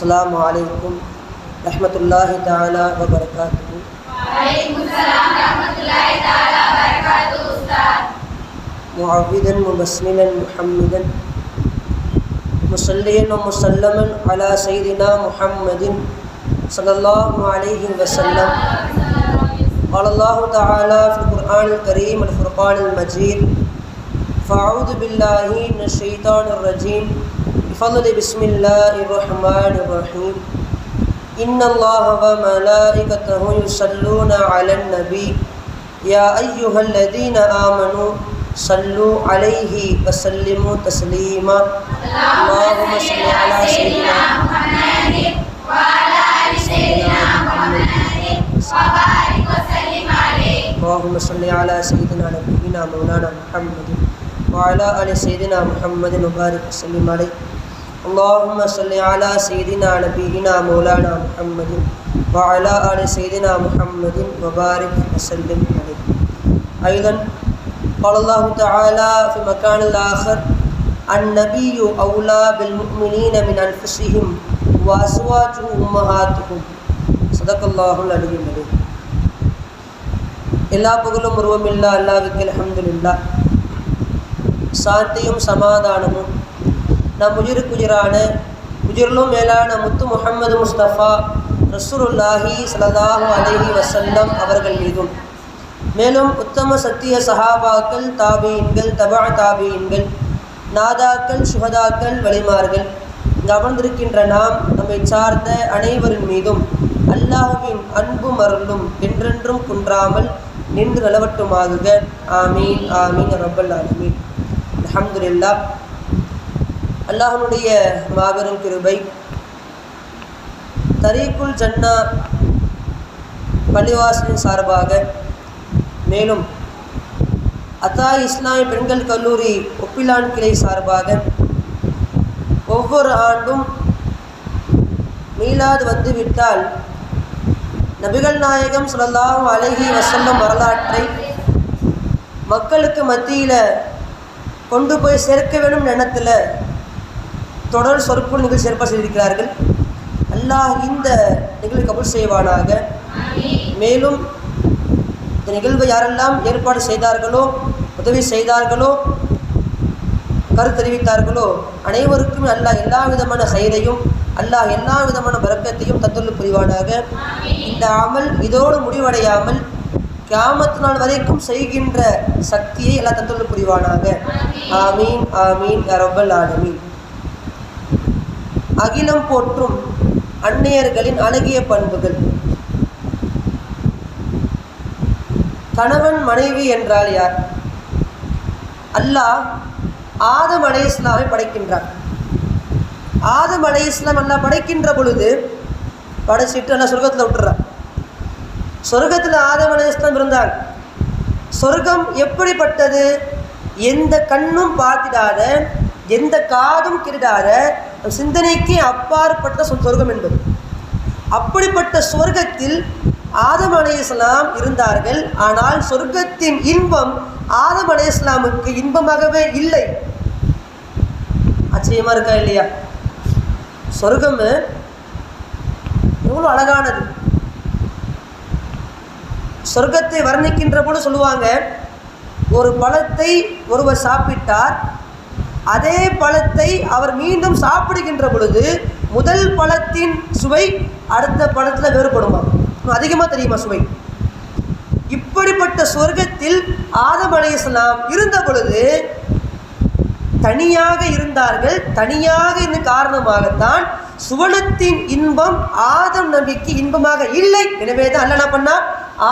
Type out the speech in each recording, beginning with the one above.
अस्सलामु अलैकुम रहमतुल्लाहि ताला व बरकातुहू। वालेकुम सलाम रहमतुल्लाहि ताला व बरकातुहू उस्ताद। मुअव्विदन मुबस्मिलन मुहम्मदन मुसल्लियन व मुसल्लमन अला सय्यिदिना मुहम्मदिन सल्लल्लाहु अलैहि वसल्लम। क़ाल अल्लाहु तआला फ़िल क़ुरआनिल करीम वल फ़ुरक़ानिल मजीद फ़अऊज़ु बिल्लाहि मिनश शैतानिर रजीम बिफ़ज़्लि बिस्मिल्लाहिर रहमानिर रहीम। इन्नल्लाह व मलाइकतहु युसल्लूना अलन नबी या अय्युहल्लज़ीना आमनू सल्लु अलैहि वसल्लिमु तस्लीमा। अल्लाहुम्मा सल्लि अला सय्यिदिना मुहम्मद व अला आलि सय्यिदिना मुहम्मद व बारिक व सल्लिम अलैहि। अल्लाहुम्मा सल्लि अला सय्यिदिना नबीना मौलाना मुहम्मद व अला आलि सय्यिदिना मुहम्मद व बारिक व सल्लिम अलैहि। अल्लाहुम्मा सल्लि अला सय्यिदिना नबीना मौलाना मुहम्मद व अला आलि सय्यिदिना मुहम्मद व बारिक व सल्लिम अलैहि। अय्दन क़ाल अल्लाहु तआला फ़ी मकानिल आख़र अन्नबिय्यु औला बिल मुअ्मिनीना मिन अनफुसिहिम व अज़वाजुहु उम्महातुहुम। ஸதகல்லாஹுல் அலியுல் அலீம். எல்லா புகழும் உருவமில்லா அல்லாஹ்வுக்கு அல்ஹம்துலில்லாஹ். சாந்தியும் சமாதானமும் நம் உயிருக்குயிரான உயிரிலும் மேலான முத்து முஹம்மது முஸ்தஃபா ரசூலுல்லாஹி ஸல்லல்லாஹு அலைஹி வஸல்லம் அவர்கள் மீதும், மேலும் உத்தம சத்திய சஹாபாக்கள், தாபீன்கள், தபா தாபீன்கள், நாதாக்கள், சுஹதாக்கள், வலிமார்கள், இங்கு அமர்ந்திருக்கின்ற நாம், நம்மை சார்ந்த அனைவரின் மீதும் அல்லாஹ்வின் அன்பும் அருளும் என்றென்றும் குன்றாமல் நின்று நிலவட்டுமாகுக. ஆமீன் ஆமீன் ரப்பல் ஆலமீன். அல்ஹம்துலில்லாஹ். அல்லாஹ்வுடைய மாபெரும் கிருபை, தரீக்குல் ஜன்னா பள்ளிவாசலின் சார்பாக, மேலும் அத்தா இஸ்லாமிய பெண்கள் கல்லூரி ஒப்பிலான் கிளை சார்பாக ஒவ்வொரு ஆண்டும் மீலாது வந்துவிட்டால் நபிகள் நாயகம் ஸல்லல்லாஹு அலைஹி வஸல்லம் வரலாற்றை மக்களுக்கு மத்தியில் கொண்டு போய் சேர்க்க வேண்டும் எண்ணத்தில் தொடர் சொற்பொழிவு நிகழ்ச்சி ஏற்பாடு செய்திருக்கிறார்கள். அல்லாஹ் இந்த நிகழ்வை கபூல் செய்வானாக. மேலும் இந்த நிகழ்வை யாரெல்லாம் ஏற்பாடு செய்தார்களோ, உதவி செய்தார்களோ, கருத்து தெரிவித்தார்களோ அனைவருக்கும் அல்லாஹ் எல்லா விதமான ஹைரையும், அல்லாஹ் எல்லா விதமான பரக்கத்தையும் தந்துள்ள புரிவானாக. இந்த அமல் இதோடு முடிவடையாமல் கியாமத் நாள் வரைக்கும் செய்கின்ற சக்தியை எல்லாம் தந்துள்ள புரிவானாக. ஆமீன் ஆமீன் யா ரப்பல் ஆலமீன். அகிலம் போற்றும் அன்னையர்களின் அழகிய பண்புகள். கணவன் மனைவி என்றால் யார்? அல்லாஹ் ஆதம் அலைஹிஸ்ஸலாமை படைக்கின்றார். ஆதம் அலைஹிஸ்ஸலாம் அல்லாஹ் படைக்கின்ற பொழுது படைச்சிட்டு எல்லாம் சொர்க்கத்தில் விட்டுறார். சொர்க்கத்தில் ஆதம் அலைஹிஸ்ஸலாம் இருந்தாங்க. சொர்க்கம் எப்படிப்பட்டது? எந்த கண்ணும் பார்த்திடாத, எந்த காதும் கேட்டாத, சிந்தனைக்கு அப்பாற்பட்ட சொர்க்கம் என்பது. அப்படிப்பட்ட சொர்க்கத்தில் ஆதம் அலைஹிஸ்ஸலாம் இருந்தார்கள். ஆனால் சொர்க்கத்தின் இன்பம் ஆதம் அலைஹிஸ்ஸலாமுக்கு இன்பமாகவே இல்லை. ஆச்சரியமா இருக்கா இல்லையா? சொர்க்கம் எவ்வளோ அழகானது. சொர்க்கத்தை வர்ணிக்கின்ற போது சொல்லுவாங்க, ஒரு பழத்தை ஒருவர் சாப்பிட்டார், அதே பழத்தை அவர் மீண்டும் சாப்பிடுகின்ற பொழுது முதல் பழத்தின் சுவை அடுத்த பழத்தில் வேறுபடுமா, அதிகமாக தெரியுமா சுவை. இப்படிப்பட்ட சொர்க்கத்தில் ஆதம் அலைஹிஸ்ஸலாம் இருந்த பொழுது தனியாக இருந்தார்கள். தனியாக இருந்த காரணமாகத்தான் சுவனத்தின் இன்பம் ஆதம் நபிக்கு இன்பமாக இல்லை. எனவே தான் அல்லாஹ் என்ன பண்ணார்?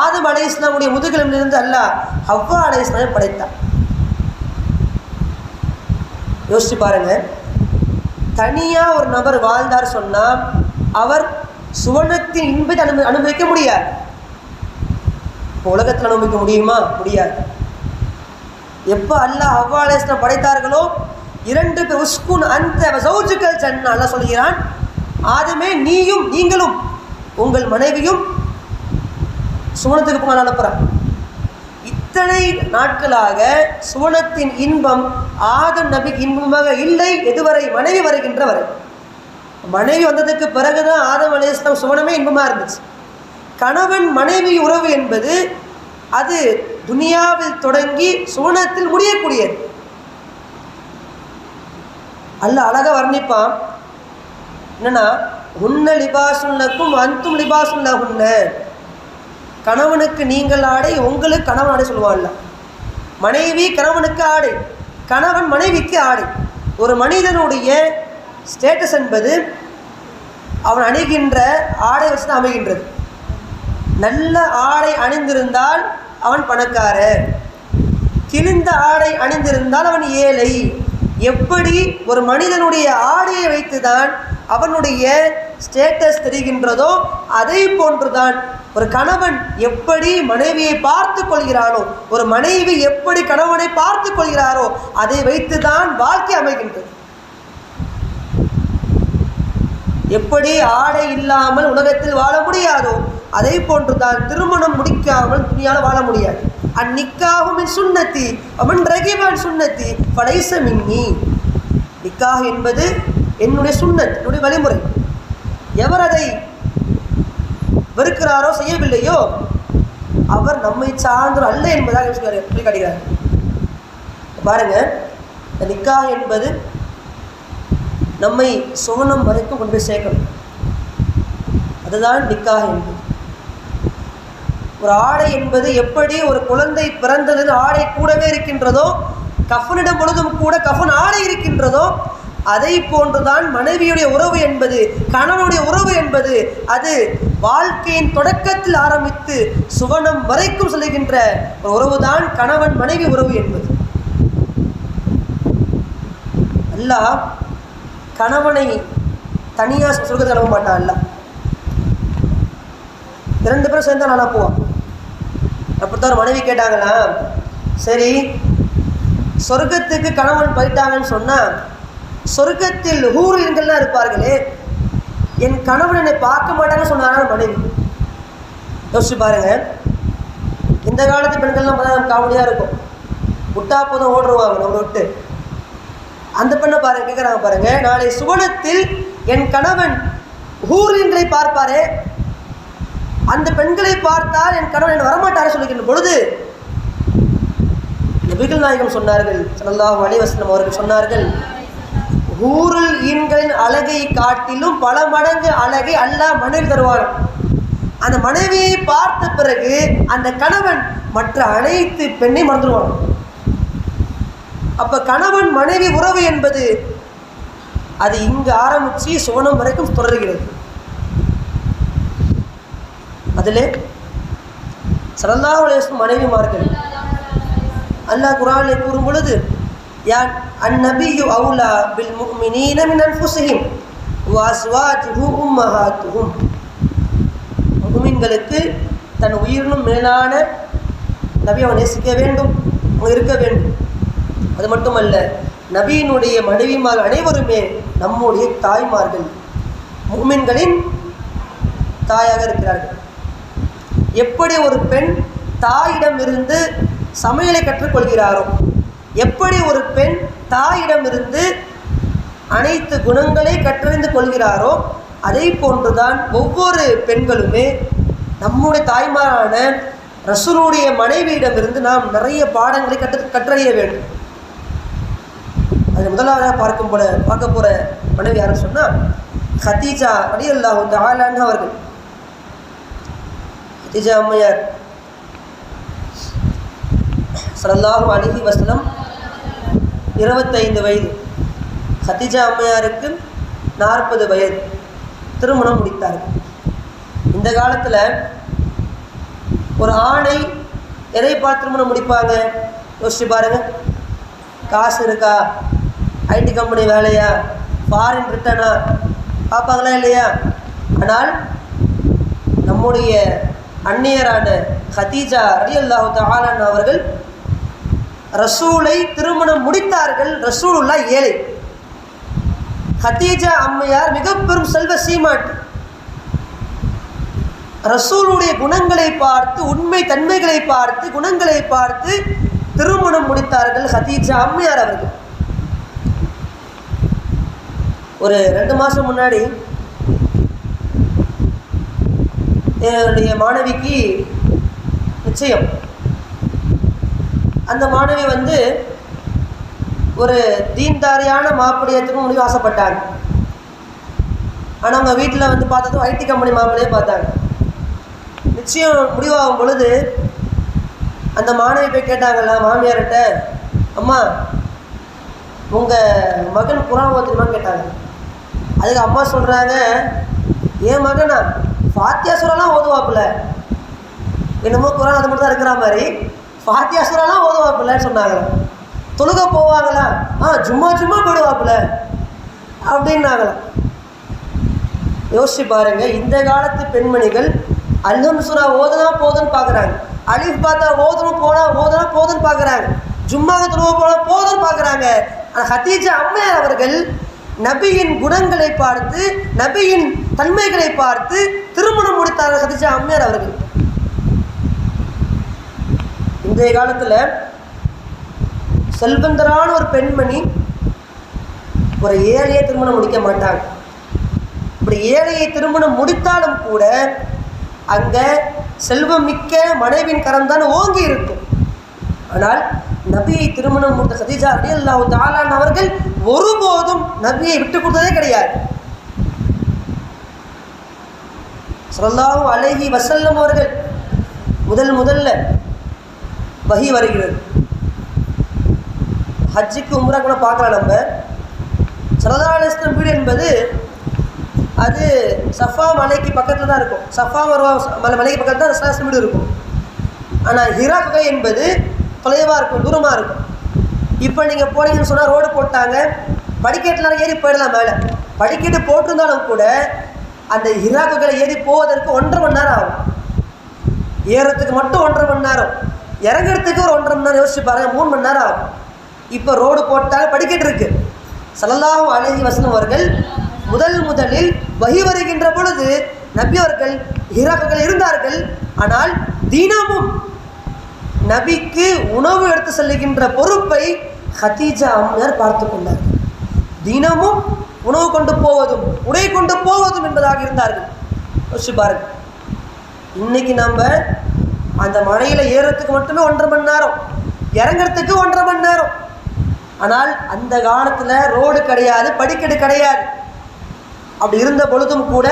ஆதம் அலைஹிஸ்ஸலாமுடைய முதுகிலிருந்து அல்லாஹ் ஹவ்வா அலைஹிஸ்ஸலாமை படைத்தார். யோசிச்சு பாருங்க, தனியாக ஒரு நபர் வாழ்ந்தார் சொன்னால் அவர் சுவனத்தின் இன்பத்தை அனுபவிக்க முடியாது. இப்போ உலகத்தில் அனுபவிக்க முடியுமா? முடியாது. எப்போ அல்லாஹ் ஹவ்வா அலைஹிஸ்ஸலாம் படைத்தார்களோ, இரண்டு பேர் உஸ்குன் அந்த வஸௌஜுகல் ஜன்னா, அல்லாஹ் சொல்கிறான், ஆதமே நீயும் நீங்களும் உங்கள் மனைவியும் சுவனத்துக்கு போக அனுப்புகிறான். இத்தனை நாட்களாக சுவனத்தின் இன்பம் ஆதம் நபிக்கு இன்பமாக இல்லை. எதுவரை? மனைவி வருகின்ற வரை. மனைவி வந்ததுக்கு பிறகுதான் ஆதம் அலைஹிஸ்ஸலாம் சுவனமே இன்பமாக இருந்துச்சு. கணவன் மனைவி உறவு என்பது அது துனியாவில் தொடங்கி சுவனத்தில் முடியக்கூடியது. அல்லாஹ் அழகாக வர்ணிப்பான். என்னன்னா, உன்ன லிபாசுல்லக்கும் அந்தும் லிபாசுல்லஹுன்ன, கணவனுக்கு நீங்கள் ஆடை, உங்களுக்கு கணவன் ஆடை சொல்லுவான்ல. மனைவி கணவனுக்கு ஆடை, கணவன் மனைவிக்கு ஆடை. ஒரு மனிதனுடைய ஸ்டேட்டஸ் என்பது அவன் அணிகின்ற ஆடை வச்சு தான் அமைகின்றது. நல்ல ஆடை அணிந்திருந்தால் அவன் பணக்காரன், கிழிந்த ஆடை அணிந்திருந்தால் அவன் ஏழை. எப்படி ஒரு மனிதனுடைய ஆடையை வைத்துதான் அவனுடைய ஸ்டேட்டஸ் தெரிகின்றதோ அதை போன்றுதான் ஒரு கணவன் எப்படி மனைவியை பார்த்து கொள்கிறானோ, ஒரு மனைவி எப்படி கணவனை பார்த்து கொள்கிறாரோ அதை வைத்துதான் வாழ்க்கை அமைகின்றது. எப்படி ஆடை இல்லாமல் உலகத்தில் வாழ முடியாதோ அதை போன்றுதான் திருமணம் முடிக்காமல் துணியால் வாழ முடியாது. அந்நிக்காகும் சுன்னத்தி அவன் ரகிபான் சுன்னத்தி படைச மின்னி. நிக்காஹ் என்பது என்னுடைய சுன்னத், என்னுடைய வழிமுறை. எவர் அதை வெறுக்கிறாரோ, செய்யவில்லையோ அவர் நம்மை சார்ந்தோர் அல்ல என்பதாக சொல்லி காட்டுகிறார். பாருங்க, இந்த நிக்காஹ் என்பது நம்மை சுவனம் வரைக்கும் கொண்டு போய் சேர்க்கணும். அதுதான் நிக்காஹ் என்பது. ஒரு ஆடை என்பது எப்படி ஒரு குழந்தை பிறந்தது ஆடை கூடவே இருக்கின்றதோ, கஃனிடம் பொழுதும் கூட கஃன் ஆடை இருக்கின்றதோ, அதை போன்றுதான் மனைவியுடைய உறவு என்பது, கணவனுடைய உறவு என்பது அது வாழ்க்கையின் தொடக்கத்தில் ஆரம்பித்து சுவனம் வரைக்கும் செல்கின்ற ஒரு உறவுதான் கணவன் மனைவி உறவு என்பது. அல்லாஹ் கணவனை தனியாக சொர்க்கத்தை அனுப்ப மாட்டான். அல்ல, 2 பேரும் சேர்ந்தா நல்லா போவான். அப்படித்தான் மனைவி கேட்டாங்களா, சரி சொர்க்கத்துக்கு கணவன் போயிட்டாங்கன்னு சொன்னால் சொர்க்கத்தில் ஹூரியன்கள்லாம் இருப்பார்களே, என் கணவன் என்னை பார்க்க மாட்டாங்கன்னு சொன்னாங்க மனைவி. யோசிச்சு பாருங்க, இந்த காலத்து பெண்கள்லாம் பார்த்தா காமெடியாக இருக்கும். விட்டா போதும் ஓடுருவாங்க நம்ம விட்டு. அந்த பெண்ணை பாருங்க, கேட்குறாங்க பாருங்க, நாளை சுவனத்தில் என் கணவன் ஹூரியன்களை பார்ப்பாரே, அந்த பெண்களை பார்த்தால் என் கணவன் என்ன வரமாட்டாரே சொல்லுகின்ற பொழுது நபிகள் நாயகம் சொன்னார்கள், ஸல்லல்லாஹு அலைஹி வஸல்லம் அவர்கள் சொன்னார்கள், ஹூருல் ஈன்களின் அழகை காட்டிலும் பல மடங்கு அழகை அல்லாஹ் மனைவி தருவார். அந்த மனைவியை பார்த்த பிறகு அந்த கணவன் மற்ற அனைத்து பெண்ணை மறந்துடுவான். அப்ப கணவன் மனைவி உறவு என்பது அது இங்கு ஆரம்பிச்சு சுவனம் வரைக்கும் தொடர்கிறது. அதிலே ஸல்லல்லாஹு அலைஹி வஸல்லம் மனைவிமார்கள் அல்லாஹ் குர்ஆனிலே கூறும் பொழுது, யான் அந்நபியு அவுலா பில் முஃமினீன மின் அன்ஃபுஸிஹிம் வ அஸ்வாஜுஹு உம்மஹாத்துஹும். முஃமின்களுக்கு தன் உயிரினும் மேலான நபி அவன் நேசிக்க வேண்டும், அவன் இருக்க வேண்டும். அது மட்டுமல்ல, நபியினுடைய மனைவிமார்கள் அனைவருமே நம்முடைய தாய்மார்கள், முஃமின்களின் தாயாக இருக்கிறார்கள். எப்படி ஒரு பெண் தாயிடமிருந்து சமையலை கற்றுக்கொள்கிறாரோ, எப்படி ஒரு பெண் தாயிடமிருந்து அனைத்து குணங்களை கற்றறிந்து கொள்கிறாரோ, அதை போன்றுதான் ஒவ்வொரு பெண்களுமே நம்முடைய தாய்மாரான ரசூலுடைய மனைவியிடமிருந்து நாம் நிறைய பாடங்களை கற்றறிய வேண்டும். அது முதலாவதாக பார்க்க போகிற மனைவி யாருன்னு சொன்னால் ஹதீஜா ரலியல்லாஹு தஆலா அன்ஹா அவர்கள். ஹதீஜா அம்மையார் ஸல்லல்லாஹு அலைஹி வஸல்லம் 25 வயது, ஹதீஜா அம்மையாருக்கு 40 வயது திருமணம் முடித்தார்கள். இந்த காலத்தில் ஒரு ஆணை எதை பார்த்து திருமணம் முடிப்பாங்க யோசிச்சு பாருங்க. காசு இருக்கா, ஐடி கம்பெனி வேலையா, ஃபாரின் ரிட்டனா பார்ப்பாங்களா இல்லையா? ஆனால் நம்முடைய அந்நியரான ஹதீஜா ரலியல்லாஹு தஆலா அவர்கள் ரசூலை திருமணம் முடித்தார்கள். ரசூலுல்லாஹ் ஏழை, ஹதீஜா அம்மையார் மிக பெரும் செல்வ சீமாட்டி. ரசூலுடைய குணங்களை பார்த்து, உண்மை தன்மைகளை பார்த்து, குணங்களை பார்த்து திருமணம் முடித்தார்கள் ஹதீஜா அம்மையார் அவர்கள். ஒரு 2 மாதம் முன்னாடி என்னுடைய மாணவிக்கு நிச்சயம். அந்த மாணவி ஒரு தீன்தாரியான மாப்பிள்ளையத்துக்கும் முடிவு ஆசைப்பட்டாங்க. ஆனால் அவங்க வீட்டில் பார்த்ததும் ஐடி கம்பெனி மாப்பிள்ளையே பார்த்தாங்க. நிச்சயம் முடிவாகும் பொழுது அந்த மாணவி போய் கேட்டாங்களா மாமியார்கிட்ட, அம்மா உங்கள் மகன் குரான் ஓதுமான்னு கேட்டாங்க. அதுக்கு அம்மா சொல்கிறாங்க, என் மகனா ஃபாத்தியா சூராலாம் ஓதுவாப்புல, என்னமோ குரான் அது மட்டும் தான் இருக்கிற மாதிரி ஃபாத்தியா சூராலாம் ஓதுவாப்புலன்னு சொன்னாங்களா. தொழுக போவாங்களா, சும்மா போயிடுவாப்புல அப்படின்னாங்களாம். யோசிச்சு பாருங்க, இந்த காலத்து பெண்மணிகள் அல்ஹம் சூரா ஓதுனா போதுன்னு பார்க்குறாங்க, அலிஃப் பார்த்தா ஓதுணும் ஓதுனா போதுன்னு பார்க்குறாங்க, ஜும்மாக தொழுவ போதுன்னு பார்க்குறாங்க. ஆனால் ஹதீஜா அம்மையார் அவர்கள் நபியின் குணங்களை பார்த்து, நபியின் தன்மைகளை பார்த்து திருமணம் முடித்தார்கள் ஹதீஜா அம்மையார் அவர்கள். இன்றைய காலத்தில் செல்வந்தரான ஒரு பெண்மணி ஒரு ஏழையை திருமணம் முடிக்க மாட்டாங்க. இப்படி ஏழையை திருமணம் முடித்தாலும் கூட அங்கே செல்வம் மிக்க மனைவியின் கரம் தான் ஓங்கி இருக்கும். ஆனால் நபியை திருமணம் முடித்த கதீஜா ரலியல்லாஹு தஆலா அவர்கள் ஒருபோதும் நபியை விட்டு கொடுத்ததே கிடையாது. ஸல்லல்லாஹு அலைஹி வஸல்லம் அவர்கள் முதல்ல வஹி வருகிறது. ஹஜ்ஜுக்கு உம்ரா கூட பார்க்கலாம். நம்ம ஸல்லல்லாஹு அலைஹி வஸல்லம் வீடு என்பது அது சஃபா மலைக்கு பக்கத்தில் தான் இருக்கும். சஃபா மர்வா மலைக்கு பக்கத்தில் தான் ரசூலுல்லாஹி வீடு இருக்கும். ஆனால் ஹிரா குகை என்பது தொலைவாக இருக்கும், தூரமாக இருக்கும். இப்போ நீங்கள் போனீங்கன்னு சொன்னால் ரோடு போட்டாங்க, படிக்கட்டில் ஏறி போயிடலாம். மேலே படிக்கட்டு போட்டிருந்தாலும் கூட அந்த ஹிரா குகையில் ஏறி போவதற்கு 1.5 மணி நேரம் ஆகும். ஏறத்துக்கு மட்டும் 1.5 மணி நேரம், இறங்குறதுக்கு ஒரு 1.5 மணி நேரம். யோசிச்சு பாருங்கள், 3 மணி நேரம் ஆகும். இப்போ ரோடு போட்டால் படிக்கட்டு இருக்குது. ஸல்லல்லாஹு அலைஹி வஸல்லம் அவர்கள் முதலில் வஹி வருகின்ற பொழுது நபி அவர்கள் ஹிரா குகையில் இருந்தார்கள். ஆனால் தினமும் நபிக்கு உணவு எடுத்து செல்லுகின்ற பொறுப்பை ஹதீஜா அம்மையார் பார்த்து கொண்டார்கள். தினமும் உணவு கொண்டு போவதும் உடை கொண்டு போவதும் என்பதாக இருந்தார்கள். யோசிச்சு பாருங்க, இன்னைக்கு நம்ம அந்த மலையில் ஏறத்துக்கு மட்டுமே 1.5 மணி நேரம், இறங்குறதுக்கு 1.5 மணி நேரம். ஆனால் அந்த காலத்தில் ரோடு கிடையாது, படிக்கட்டு கிடையாது. அப்படி இருந்த பொழுதும் கூட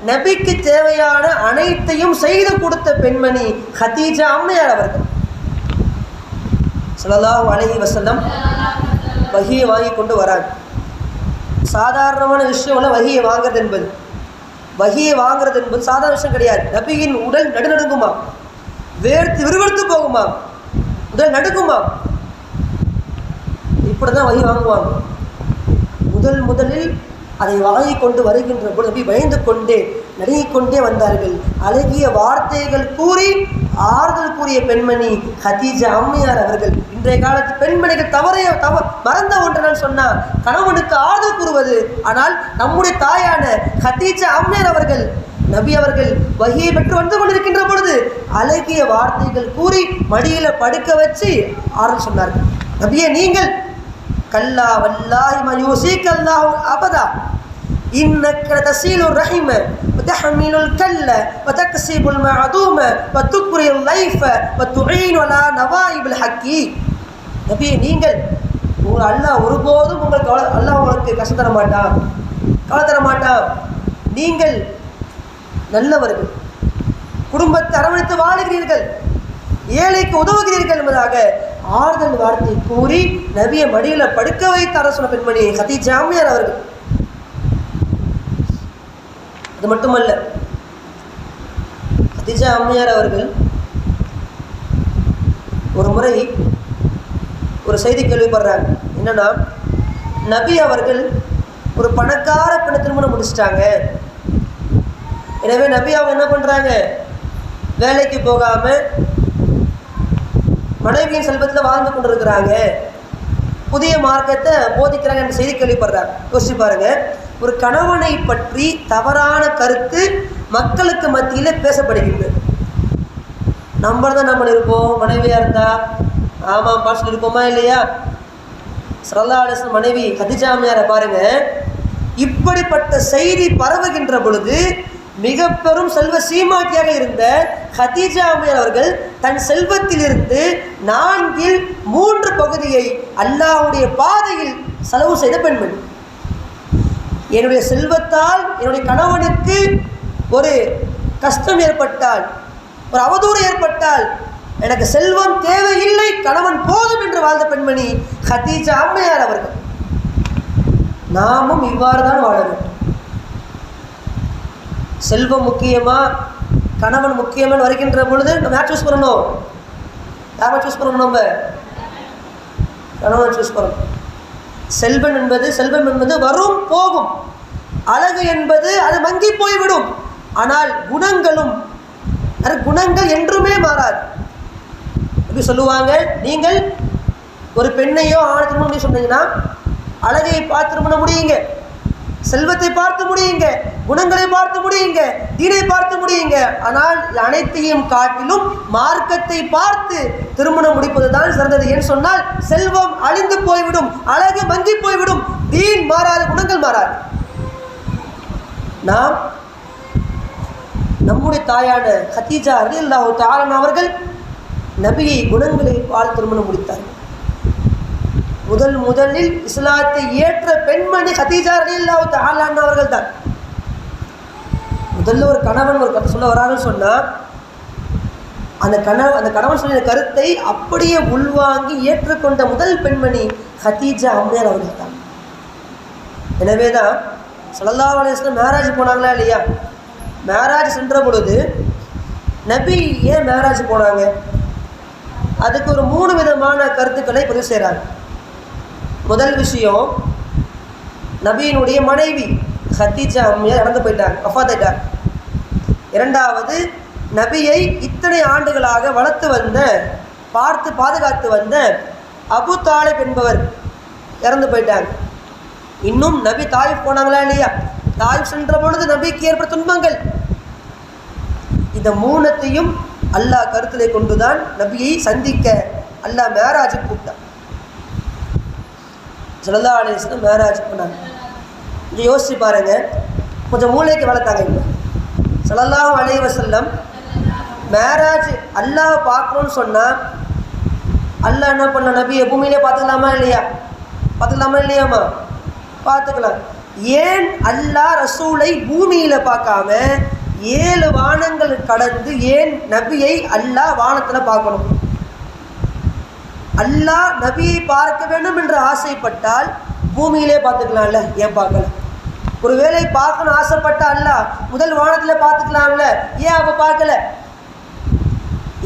நபிக்கு தேவையான அனைத்தையும் செய்து கொடுத்த பெண்மணி ஹதீஜா அம்மையார் அவர்கள். ஸல்லல்லாஹு அலைஹி வஸல்லம் வஹியை வாங்கி கொண்டு வராங்க. சாதாரணமான விஷயம் இல்லை வஹியை வாங்குறது என்பது. வஹியை வாங்குறது என்பது சாதாரண விஷயம் கிடையாது. நபியின் உடல் நடுநடுங்குமா, விறுவிறுத்து போகுமா, உடல் நடுங்குமா, இப்படி தான் வஹி வாங்குவாங்க. முதலில் அதை வாங்கி கொண்டு வருகின்ற பொழுது நபி பயந்து கொண்டே நடுங்கிக் கொண்டே வந்தார்கள். அழகிய வார்த்தைகள் கூறி ஆறுதல் கூறிய பெண்மணி ஹதீஜா அம்மையார் அவர்கள். இன்றைய காலத்து பெண்மணிகள் மறந்த ஒன்றுன்னு சொன்னால் கணவனுக்கு ஆறுதல் கூறுவது. ஆனால் நம்முடைய தாயான ஹதீஜா அம்மையார் அவர்கள் நபி அவர்கள் வஹியை பெற்று வந்து கொண்டிருக்கின்ற பொழுது அழகிய வார்த்தைகள் கூறி மடியில படுக்க வச்சு ஆறுதல் சொன்னார்கள். நபியே, நீங்கள் கல்லா வல்லாஹி மா யூசிகல்லாஹு அபதா இன்னக தஸீலுர் ரஹிம வதஹமிலுல் கல்ல வதக்ஸிபுல் மஅதூம வதுக்ரில் லைஃப வதுஈனு அலா நவாயிபில் ஹக்கி. நபியே, நீங்கள் அல்லாஹ் ஒருபோதும் அல்லாஹ் உங்களுக்கு கஷ்டம் தர மாட்டான், கவலை தர மாட்டான். நீங்கள் நல்லவர்கள், குடும்பத்தை அரவணைத்து வாழுகிறீர்கள், ஏழைக்கு உதவுகிறீர்கள் என்பதாக ஆறுதல் வார்த்தை கூறி நபியை மடியில் படுக்க வைத்தார சொன்ன பெண்மணி ஹதீஜா அம்மையார் அவர்கள். அது மட்டுமல்ல, ஹதீஜா அம்மையார் அவர்கள் ஒரு முறை ஒரு செய்தி கேள்விப்படுறாங்க. என்னன்னா, நபி அவர்கள் ஒரு பணக்கார பெண்ணை திருமணம் முடிச்சிட்டாங்க. எனவே நபி அவங்க என்ன பண்ணுறாங்க, வேலைக்கு போகாமல் மனைவியின் செல்வத்தில் வாழ்ந்து கொண்டிருக்கிறாங்க, புதிய மார்க்கத்தை போதிக்கிறாங்க என்ற செய்தி கேள்விப்படுறாங்க. யோசிச்சு பாருங்க, ஒரு கணவனை பற்றி தவறான கருத்து மக்களுக்கு மத்தியில் பேசப்படுகின்றது. நம்ம தான் நம்ம இருப்போம், மனைவியாக இருந்தா ஆமாம் பாட்டு இருப்போமா இல்லையா? ஸல்லல்லாஹு அலைஹி வஸல்லம் மனைவி ஹதீஜா அம்மையாரை பாருங்க, இப்படிப்பட்ட செய்தி பரவுகின்ற பொழுது மிக பெரும் செல்வ சீமாட்டியாக இருந்த ஹதீஜா அம்மையார் அவர்கள் தன் செல்வத்திலிருந்து 4/3 பகுதியை அல்லாஹ்வுடைய பாதையில் செலவு செய்த பெண்மணி. என்னுடைய செல்வத்தால் என்னுடைய கணவனுக்கு ஒரு கஷ்டம் ஏற்பட்டால், ஒரு அவதூறு ஏற்பட்டால் எனக்கு செல்வம் தேவையில்லை, கணவன் போதும் என்று வாழ்ந்த பெண்மணி ஹதீஜா அம்மையார் அவர்கள். நாமும் இவ்வாறு தான் வாழ வேண்டும். செல்வம் முக்கியமா, கணவன் முக்கியமாக வருகின்ற பொழுது நம்ம யார் சூஸ் பண்ணணும்? யாரை சூஸ் பண்ணணும்? நம்ம கணவன் சூஸ் பண்ணணும். செல்வம் என்பது வரும் போகும், அழகு என்பது அது மங்கி போய்விடும். ஆனால் குணங்கள் என்றுமே மாறாது. எப்படி சொல்லுவாங்க, நீங்கள் ஒரு பெண்ணையோ ஆணை திருமணம் பண்ணி சொன்னீங்கன்னா அழகை பார்த்து திருமண முடியுங்க, செல்வத்தை பார்த்து முடியுங்க, குணங்களை பார்த்து முடியுங்க, தீனை பார்த்து முடியுங்க. ஆனால் அனைத்தையும் காட்டிலும் மார்க்கத்தை பார்த்து திருமணம் முடிப்பது தான் சிறந்தது. ஏன்னு சொன்னால் செல்வம் அழிந்து போய்விடும், அழகு மங்கி போய்விடும், தீன் மாறாது, குணங்கள் மாறாது. நாம் நம்முடைய தாயான ஹதீஜா ரலியல்லாஹு தஆலா அவர்கள் நபியை குணங்களை பார்த்து திருமணம் முடித்தார்கள். முதலில் இஸ்லாத்தை ஏற்ற பெண்மணி ஹதீஜா ரலியல்லாஹு தஆலா அவர்கள் தான். முதல்ல ஒரு கணவன் ஒரு கருத்து சொல்ல வரான்னு சொன்னால் அந்த கணவன் சொல்லிய கருத்தை அப்படியே உள்வாங்கி ஏற்றுக்கொண்ட முதல் பெண்மணி ஹதீஜா அம்மையார் அவர்கள் தான். எனவே தான் ஸல்லல்லாஹு அலைஹி வஸல்லம் மேராஜ் போனாங்களா இல்லையா? மேராஜ் சென்ற பொழுது நபி ஏன் மேராஜ் போனாங்க? அதுக்கு ஒரு 3 விதமான கருத்துக்களை பதிவு செய்கிறாங்க. முதல் விஷயம், நபியினுடைய மனைவி ஹதீஜா அம்மையார் இறந்து போயிட்டாங்க, வஃபாத் ஆயிட்டாங்க. இரண்டாவது, நபியை இத்தனை ஆண்டுகளாக வளர்த்து வந்த, பார்த்து பாதுகாத்து வந்த அபு தாலிப் என்பவர் இறந்து போயிட்டாங்க. இன்னும் நபி தாயிஃப் போனாங்களா இல்லையா? தாயிஃப் சென்ற பொழுது நபிக்கு ஏற்பட்ட துன்பங்கள். இந்த 3த்தையும் அல்லாஹ் கருத்திலே கொண்டுதான் நபியை சந்திக்க அல்லாஹ் மேராஜுக்கு கூப்பிட்டான். ஸல்லல்லாஹு அலைஹி வஸல்லம் மேராஜ் போனாங்க. இங்கே யோசிச்சு பாருங்க, கொஞ்சம் மூளைக்கு வளர்த்தாங்க. இப்போ ஸல்லல்லாஹு அலைஹி வஸல்லம் மேராஜ் அல்லாஹ் பார்க்கணும்னு சொன்னால் அல்லாஹ் என்ன பண்ண, நபியை பூமியிலே பார்த்துக்கலாமா இல்லையாம்மா? பார்த்துக்கலாம். ஏன் அல்லாஹ் ரசூலை பூமியில் பார்க்காம 7 வானங்கள் கடந்து ஏன் நபியை அல்லாஹ் வானத்தில் பார்க்கணும்? அல்லாஹ் நபியை பார்க்க வேண்டும் என்று ஆசைப்பட்டால் பூமியிலே பார்த்துக்கலாம்ல, ஏன் பார்க்கல? ஒருவேளை பார்க்கணும் ஆசைப்பட்ட அல்லாஹ் முதல் வானத்தில் பார்த்துக்கலாம்ல, ஏன் அப்போ பார்க்கல?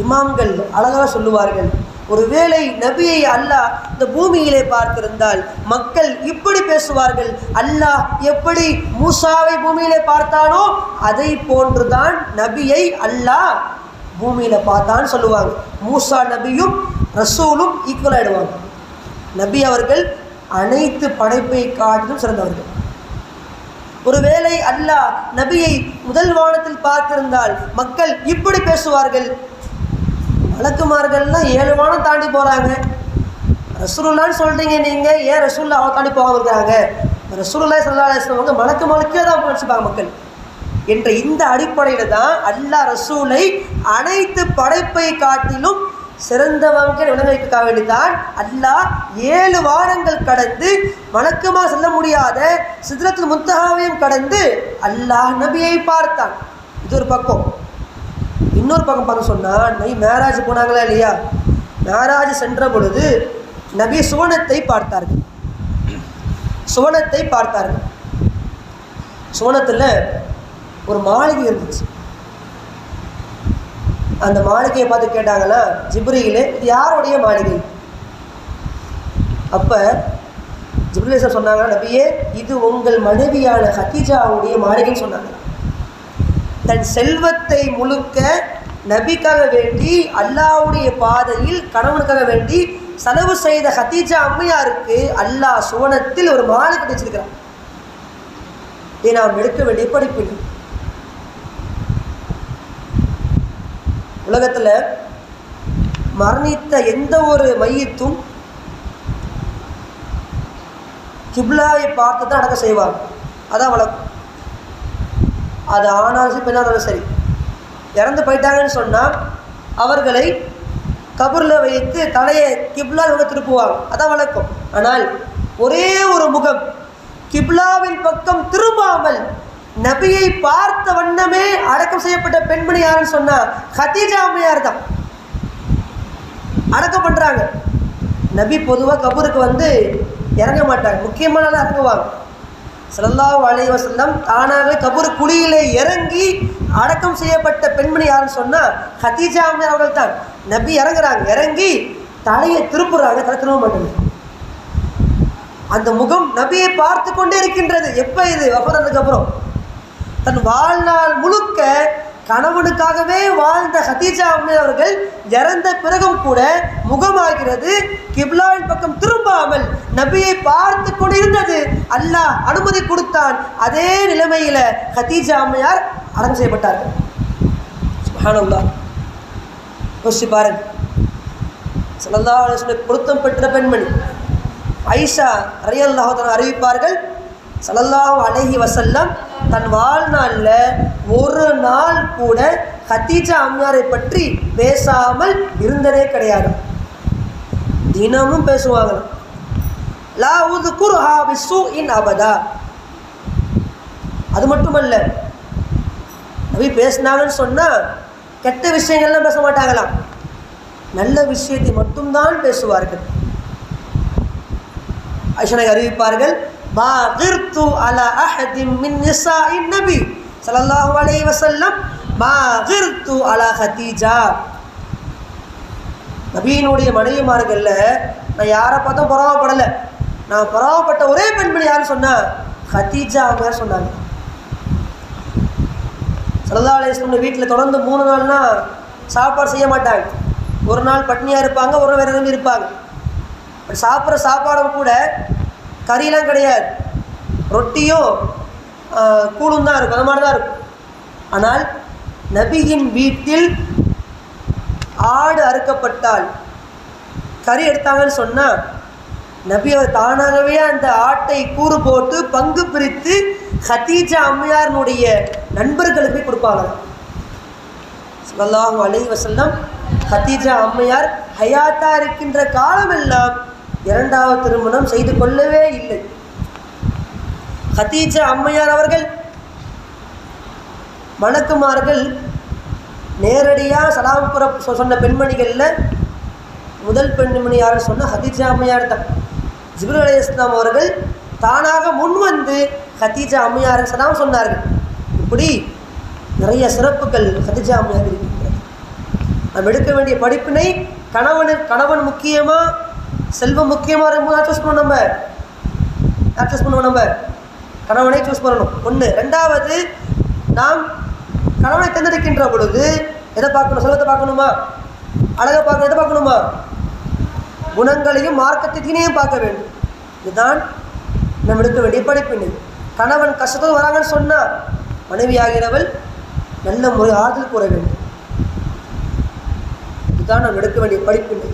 இமாம்கள் அழகாக சொல்லுவார்கள், ஒருவேளை நபியை அல்லாஹ் இந்த பூமியிலே பார்த்திருந்தால் மக்கள் இப்படி பேசுவார்கள், அல்லாஹ் எப்படி மூசாவை பூமியிலே பார்த்தானோ அதை போன்றுதான் நபியை அல்லாஹ் பூமியில் பார்த்தான்னு சொல்லுவாங்க. மூசா நபியும் ரசூலும் ஈக்குவல் ஆகிடுவாங்க. நபி அவர்கள் அனைத்து படைப்பை காட்டிலும் சிறந்தவர்கள். ஒருவேளை அல்லாஹ் நபியை முதல் வானத்தில் பார்த்திருந்தால் மக்கள் இப்படி பேசுவார்கள், மலக்குமார்கள்லாம் 7 வானம் தாண்டி போகிறாங்க, ரசூலுல்லான்னு சொல்கிறீங்க நீங்கள், ஏன் ரசூலுல்லா அவன் தாண்டி போகாமல் இருக்கிறாங்க? ரசூலுல்லாஹி ஸல்லல்லாஹு அலைஹி வஸல்லம் மலக்குமாருக்கே தான் நினச்சிப்பாங்க மக்கள் என்ற இந்த அடிப்படையில் தான் அல்லாஹ் ரசூலை அனைத்து படைப்பை காட்டிலும் சிறந்தவங்க விளங்கிக்காக வேண்டிதான் அல்லாஹ் 7 வாரங்கள் கடந்து வணக்கமாக செல்ல முடியாத சித்ரத்துல் முன்தஹாவையும் கடந்து அல்லாஹ் நபியை பார்த்தான். இது ஒரு பக்கம். இன்னொரு பக்கம் பார்க்க சொன்னால், நபி மேராஜ் போனாங்களா இல்லையா? மேராஜ் சென்ற பொழுது நபி சுவனத்தை பார்த்தார்கள். சுவனத்தில் ஒரு மாளிகை இருந்துச்சு. அந்த மாளிகையை பார்த்து கேட்டாங்களா ஜிப்ரீலே, இது யாருடைய மாளிகை? அப்போ ஜிப்ரீல் சொன்னாங்க, நபியே இது உங்கள் மனைவியான ஹதீஜாவுடைய மாளிகைன்னு சொன்னாங்க. தன் செல்வத்தை முழுக்க நபிக்காக வேண்டி அல்லாஹ்வுடைய பாதையில் கணவனுக்காக வேண்டி செலவு செய்த ஹதீஜா அம்மையாருக்கு அல்லாஹ் சுவனத்தில் ஒரு மாலை கட்டி வச்சிருக்கிறான். இதை நாம் எடுக்க வேண்டிய படிப்பு. உலகத்தில் மரணித்த எந்த ஒரு மையத்தும் கிப்லாவை பார்த்து தான் அடக்கம் செய்வாங்க. அதான் வழக்கம். அது ஆனாலும் சரி பெண்ணானாலும் சரி, இறந்து போயிட்டாங்கன்னு சொன்னால் அவர்களை கபூரில் வைத்து தலையை கிப்லா இவங்க திருப்புவாங்க, அதான் வழக்கம். ஆனால் ஒரே ஒரு முகம் கிப்லாவின் பக்கம் திரும்பாமல் நபியை பார்த்த வண்ணமே அடக்கம் செய்யப்பட்ட பெண்மணி யாருன்னு சொன்னா ஹதீஜா அம்மையார் தான். அடக்கம் பண்ணுறாங்க. நபி பொதுவாக கபூருக்கு வந்து இறங்க மாட்டாங்க, முக்கியமான இறங்குவாங்க. ஸல்லல்லாஹு அலைஹி வஸல்லம் தானாகவே கபூர் குழியிலே இறங்கி அடக்கம் செய்யப்பட்ட பெண்மணி யாருன்னு சொன்னால் ஹதீஜா அம்மையார் அவர்கள் தான். நபி இறங்குறாங்க, இறங்கி தலையை திருப்புறாங்க, தலை திரும்ப மாட்டாங்க. அந்த முகம் நபியை பார்த்து கொண்டே இருக்கின்றது. எப்போ இது வஃபாத்துக்கு அப்புறம் தன் வாழ்நாள் முழுக்க கணவனுக்காகவே வாழ்ந்த ஹதீஜா அம்மை அவர்கள் இறந்த பிறகும் கூட முகமாகிறது கிப்லாவின் பக்கம் திரும்பாமல் நபியை பார்த்து கொண்டு இருந்தது. அல்லாஹ் அனுமதி கொடுத்தான். அதே நிலைமையில ஹதீஜா அம்மையார் அடக்கம் செய்யப்பட்டார்கள். சுப்ஹானல்லாஹ். யோசிச்சு பாருங்க. ஸல்லல்லாஹு அலைஹி வஸல்லம் பொருத்தம் பெற்ற பெண்மணி ஆயிஷா ரலியல்லாஹு அன்ஹா அறிவிப்பார்கள், ஸல்லல்லாஹு அலைஹி வஸல்லம் தன் வாழ்நாளில் ஒரு நாள் கூட ஹதீஜா அம்மையாரை பற்றி பேசாமல் இருந்ததே கிடையாது. தினமும் பேசுவாங்க. லா உذ்குருஹா பிஸூஇன் அபதா. அது மட்டுமல்ல, நபி பேசினாங்கன்னு சொன்னால் கெட்ட விஷயங்கள்லாம் பேச மாட்டாங்களாம், நல்ல விஷயத்தை மட்டும்தான் பேசுவார்கள். ஆயிஷா அறிவிப்பார்கள், மா கிர்து அலா அஹதின் மின் நிசாஇன் நபி ஸல்லல்லாஹு அலைஹி வஸல்லம் மா கிர்து அலா ஹதீஜா. நபியினுடைய மனைவிமார்கள்ல நான் யாரை பார்த்தும் பொறாமப்படலை. நான் பொறாமப்பட்ட ஒரே பெண்மணி யாருன்னு சொன்னால் ஹதீஜா அவங்க சொன்னாங்க. ஸல்லல்லாஹு அலைஹி வஸல்லம் வீட்டில் தொடர்ந்து 3 நாள்னா சாப்பாடு செய்ய மாட்டாங்க. ஒரு நாள் பட்னியாக இருப்பாங்க, ஒரு நாள் வேறு எதுவும் இருப்பாங்க. சாப்பிட்ற சாப்பாடும் கூட கறியெலாம் கிடையாது, ரொட்டியும் கூழும் தான் இருக்கும், அது மாதிரி தான் இருக்கும். ஆனால் நபியின் வீட்டில் ஆடு அறுக்கப்பட்டால் கறி எடுத்தாங்கன்னு சொன்னால் நபி அவர் தானாகவே அந்த ஆட்டை கூறு போட்டு பங்கு பிரித்து ஹதீஜா அம்மையாரினுடைய நண்பர்களுக்கு போய் கொடுப்பாங்க. ஸல்லல்லாஹு அலைஹி வஸல்லம் ஹதீஜா அம்மையார் ஹயாத்தா இருக்கின்ற காலமெல்லாம் 2வது திருமணம் செய்து கொள்ளவே இல்லை. ஹதீஜா அம்மையார் அவர்கள் மலக்குமார்கள் நேரடியாக சலாம் புற சொன்ன பெண்மணிகளில் முதல் பெண்மணி யாருன்னு சொன்னால் ஹதீஜா அம்மையார் தான். ஜிப்ரீல் அலைஹிஸ்ஸலாம் அவர்கள் தானாக முன் வந்து ஹதீஜா அம்மையாருக்கு சலாம் சொன்னார்கள். இப்படி நிறைய சிறப்புகள் ஹதீஜா அம்மையார் இருக்கின்றது. நாம் எடுக்க வேண்டிய படிப்பினை கணவன் முக்கியமாக, செல்வம் முக்கியமாக இருக்கும்போது சூஸ் பண்ணணும். நம்ம கணவனை சூஸ் பண்ணணும். 1. 2வது, நாம் கணவனை தேர்ந்தெடுக்கின்ற பொழுது எதை பார்க்கணும்? செல்வத்தை பார்க்கணுமா? அழகை பார்க்கணும்? எதை பார்க்கணுமா? குணங்களையும் மார்க்கத்தையும் பார்க்க வேண்டும். இதுதான் நம்ம எடுக்க வேண்டிய படிப்பினை. கணவன் கஷ்டத்தோடு வராங்கன்னு சொன்னால் மனைவி ஆகிறவள் நல்ல முறை ஆறுதல் கூற வேண்டும். இதுதான் நம்ம எடுக்க வேண்டிய படிப்பினை.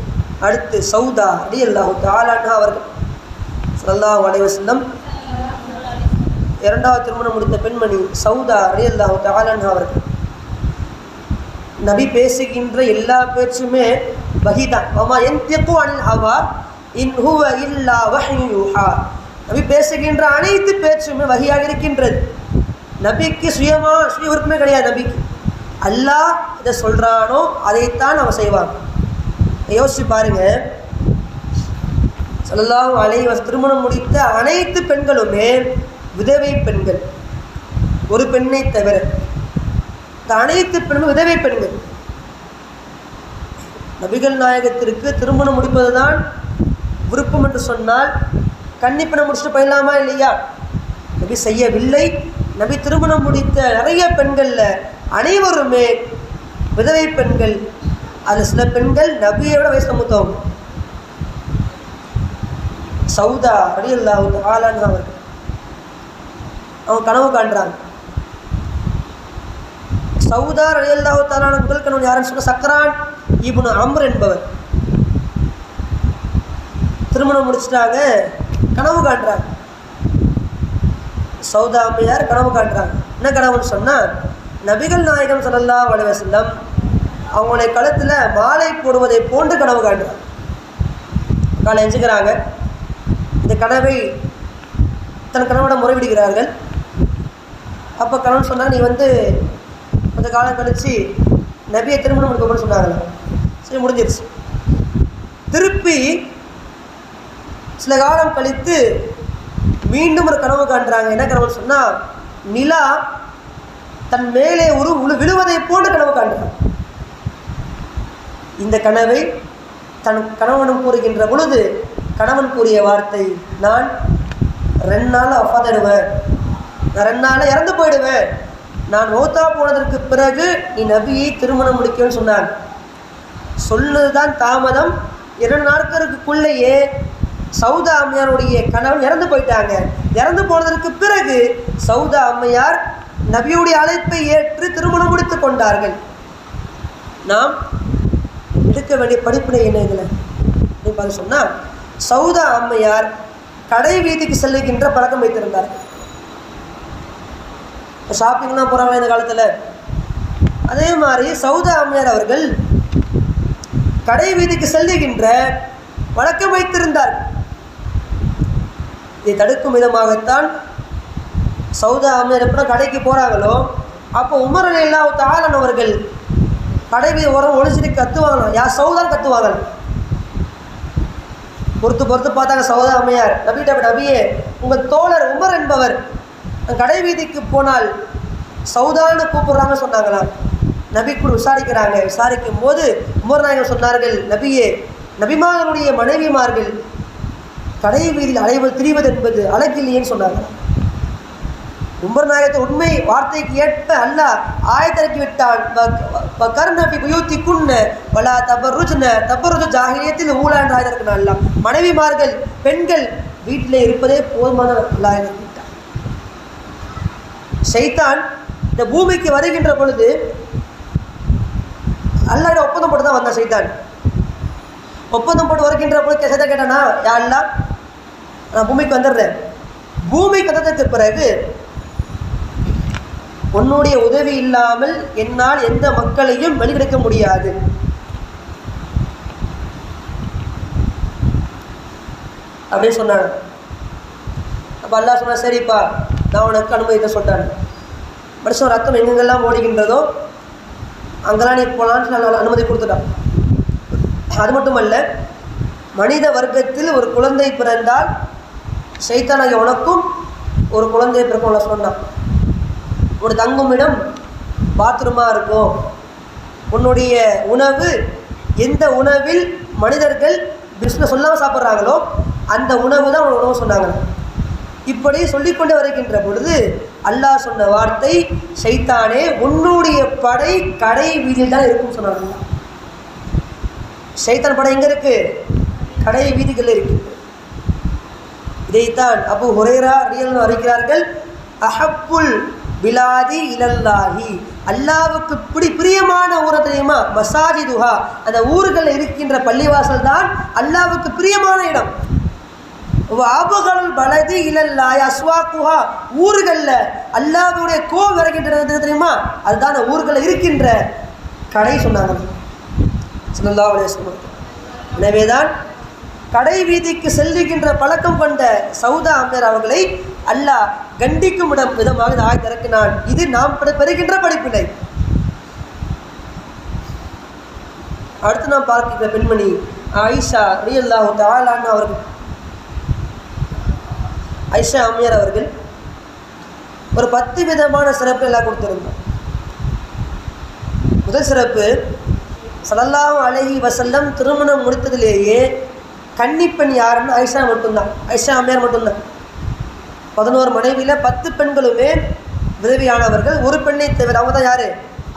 அடுத்து சௌதா ரலியல்லாஹு தஆலா அன்ஹா அவர்கள் ஸல்லல்லாஹு அலைஹி வஸல்லம் 2வது திருமணம் முடித்த பெண்மணி சௌதா ரலியல்லாஹு தஆலா அன்ஹா அவர்கள். நபி பேசுகின்ற எல்லா பேச்சுமே வஹீதான். வமா யன்திகு அனில் ஹவா இன் ஹுவ இல்லா வஹ்யு யூஹா. நபி பேசுகின்ற அனைத்து பேச்சுமே வஹியாக இருக்கின்றது. நபிக்கு சுய விருப்பமே கிடையாது. நபிக்கு அல்லாஹ் இதை சொல்கிறானோ அதைத்தான் அவன் செய்வாங்க. யோசிச்சு பாருங்க, ஸல்லல்லாஹு அலைஹி வஸல்லம் திருமணம் முடித்த அனைத்து பெண்களுமே விதவை பெண்கள், ஒரு பெண்ணை தவிர. இந்த அனைத்து பெண்களும் விதவை பெண்கள். நபிகள் நாயகத்திற்கு திருமணம் முடிப்பது தான் விருப்பம் என்று சொன்னால் கன்னிப்பெண்ணை முடிச்சுட்டு போயிடலாமா இல்லையா? நபி செய்யவில்லை. நபி திருமணம் முடித்த நிறைய பெண்களில் அனைவருமே விதவை பெண்கள். அதில் சில பெண்கள் நபியை விட வயசு மூத்தவங்க. சௌதா ரலியல்லாஹு தஆலா அன்ஹா அவர்கள் அவங்க கனவு காண்றாங்க. சௌதா ரலியல்லாஹு தஆலா அன்ஹா முதல் கனவு யாருன்னு சொன்ன சக்ரான் இப்னு அம்ர் என்பவர். திருமணம் முடிச்சிட்டாங்க, கனவு காண்றாங்க. சௌதா அம்மையார் கனவு காட்டுறாங்க. என்ன கனவுன்னு சொன்னால், நபிகள் நாயகம் ஸல்லல்லாஹு அலைஹி வஸல்லம் அவங்களுடைய கழுத்தில் மாலை போடுவதை போன்று கனவு காட்டுறாங்க. காலை எஞ்சுக்கிறாங்க. இந்த கனவை தன் கணவனை முறைவிடுகிறார்கள். அப்போ கணவன் சொன்னால், நீ கொஞ்சம் காலம் கழித்து நபியை திருமணம் முடிக்கணும்னு சொன்னாங்களே. சரி, முடிஞ்சிருச்சு. திருப்பி சில காலம் கழித்து மீண்டும் ஒரு கனவு காண்றாங்க. என்ன கனவுன்னு சொன்னால், நிலா தன் மேலே விழுவதை போன்று கனவு காண்றாங்க. இந்த கனவை தன் கணவனும் கூறுகின்ற பொழுது கணவன் கூறிய வார்த்தை, நான் 2 நாள் அஃபாதாயிடுவேன், நான் 2 நாளில் இறந்து போயிடுவேன், நான் மௌத்தா போனதற்கு பிறகு நீ நபியை திருமணம் முடிக்கணும்னு சொன்னான். சொல்லுதான் தாமதம். 2 நாட்களுக்குள்ளேயே சௌதா அம்மையாருடைய கணவன் இறந்து போயிட்டாங்க. இறந்து போனதற்கு பிறகு சௌதா அம்மையார் நபியுடைய அழைப்பை ஏற்று திருமணம் முடித்து கொண்டார்கள். நாம் எடுக்க வேண்டிய படிப்பினை என்ன இதில் பார்த்து சொன்னால், சௌதா அம்மையார் கடை வீதிக்கு செல்லுகின்ற பழக்கம் வைத்திருந்தார். ஷாப்பிங்லாம் போகிறாங்களா இந்த காலத்தில், அதே மாதிரி சௌதா அம்மையார் அவர்கள் கடை வீதிக்கு செல்லுகின்ற வழக்கம் வைத்திருந்தார். இதை தடுக்கும் விதமாகத்தான் சௌதா அம்மையார் எப்போ கடைக்கு போகிறாங்களோ அப்போ உமர் ரலியல்லாஹு தஆலா அவர்கள் கடை வீதி ஓரம் ஒளிச்சிட்டு கத்துவாங்களாம். யார் சௌதான் கத்துவாங்களாம். பொறுத்து பார்த்தாங்க சௌதா அம்மையார். நபியே, உங்கள் தோழர் உமர் என்பவர் கடை வீதிக்கு போனால் சௌதான்னு கூப்பிடுறாங்கன்னு சொன்னாங்களாம். நபிக்குள் விசாரிக்கிறாங்க. விசாரிக்கும் போது உமர் நாயகம் சொன்னார்கள், நபியே, நபிமார்களுடைய மனைவிமார்கள் கடை வீதியில் திரிவது என்பது அழகில்லையேன்னு சொன்னார்கள். உமர் நாயகத்தை உண்மை வார்த்தைக்கு ஏற்ப அல்லாஹ் ஆயத்திறக்கி விட்டான். ஜாஹிலியத்தில் ஊழா என்ற ஆயத்திற்கு அல்லாஹ் மனைவிமார்கள் பெண்கள் வீட்டில் இருப்பதே போதுமான அல்லாஹ் விட்டான். ஷைத்தான் இந்த பூமிக்கு வருகின்ற பொழுது அல்லாஹ்விட ஒப்பந்தம் போட்டு தான் வந்தான். ஷைத்தான் ஒப்பந்தம் போட்டு வருகின்ற பொழுது ஷைத்தான் கேட்டானா, யா அல்லாஹ், நான் பூமிக்கு வந்துடுறேன். பூமிக்கு வந்ததற்கு பிறகு உன்னுடைய உதவி இல்லாமல் என்னால் எந்த மக்களையும் வெளியெடுக்க முடியாது. அப்படின்னு சொன்னான். அப்போ அல்லாஹ் சொன்னா, சரிப்பா, நான் உனக்கு அனுமதித்த சொல்லிட்டான். மனுஷன் ரத்தம் எங்கெங்கெல்லாம் ஓடுகின்றதோ அங்கெல்லாம் நீ போகலான்னு நான் அனுமதி கொடுத்துட்டான். அது மட்டுமல்ல, மனித வர்க்கத்தில் ஒரு குழந்தை பிறந்தால் ஷைத்தானாகிய உனக்கும் ஒரு குழந்தை பிறக்கும் சொன்னான். ஒரு தங்கும் இடம் பாத்ரூமாக இருக்கும். உன்னுடைய உணவு எந்த உணவில் மனிதர்கள் பிஸ்னஸ் சொல்லாமல் சாப்பிட்றாங்களோ அந்த உணவு தான் உணவு சொன்னாங்க. இப்படி சொல்லிக்கொண்டே வருகின்ற பொழுது அல்லாஹ் சொன்ன வார்த்தை, ஷைத்தானே, உன்னுடைய படை கடை வீதியில் தான் இருக்குன்னு சொன்னாங்க. ஷைத்தான் படை எங்கே இருக்குது? கடை வீதிகளில் இருக்குது. இதைத்தான் அபூ ஹுரைரா ரலியல்லாஹு அன்ஹு அறிவிக்கிறார்கள், அஹப்புல் பிலாதி இலல்லாஹி, அல்லாவுக்கு பிரியமான ஊரை தெரியுமா? மசாஜிதுஹா, அந்த ஊர்களில் இருக்கின்ற பள்ளிவாசல் தான் அல்லாவுக்கு பிரியமான இடம். அபுகல் பலதி இலல்லாஹி அஸ்வாக்குஹா, ஊர்களில் அல்லாஹ்வுடைய கோபம் வருகின்றது தெரியுமா? அதுதான் அந்த ஊர்களில் இருக்கின்ற கடை சொன்னாங்க ஸல்லல்லாஹு அலைஹி வஸல்லம். எனவேதான் கடை வீதிக்கு செல்லுகின்ற பழக்கம் கொண்ட சௌதா அம்மையார் அவர்களை அல்லாஹ் கண்டிக்கும் விதமாக இந்த ஆயத்தை இறக்கினான். இது நாம் பெறுகின்ற படிப்பினை. அடுத்து நாம் பார்க்கின்ற பெண்மணி ஆயிஷா ரலியல்லாஹு தஆலா அன்ஹா அவர்கள். ஆயிஷா அம்மையார் அவர்கள் ஒரு 10 விதமான சிறப்பு எல்லாம் கொடுத்திருந்தார். முதல் சிறப்பு, ஸல்லல்லாஹு அலைஹி வஸல்லம் திருமணம் முடித்ததிலேயே கன்னிப்பெண் யாருன்னு ஆயிஷா மட்டும்தான். ஆயிஷா அம்மையார் மட்டும்தான். 11 மனைவியில் 10 பெண்களுமே விதவியானவர்கள். ஒரு பெண்ணை தவிர அவங்க தான் யார்?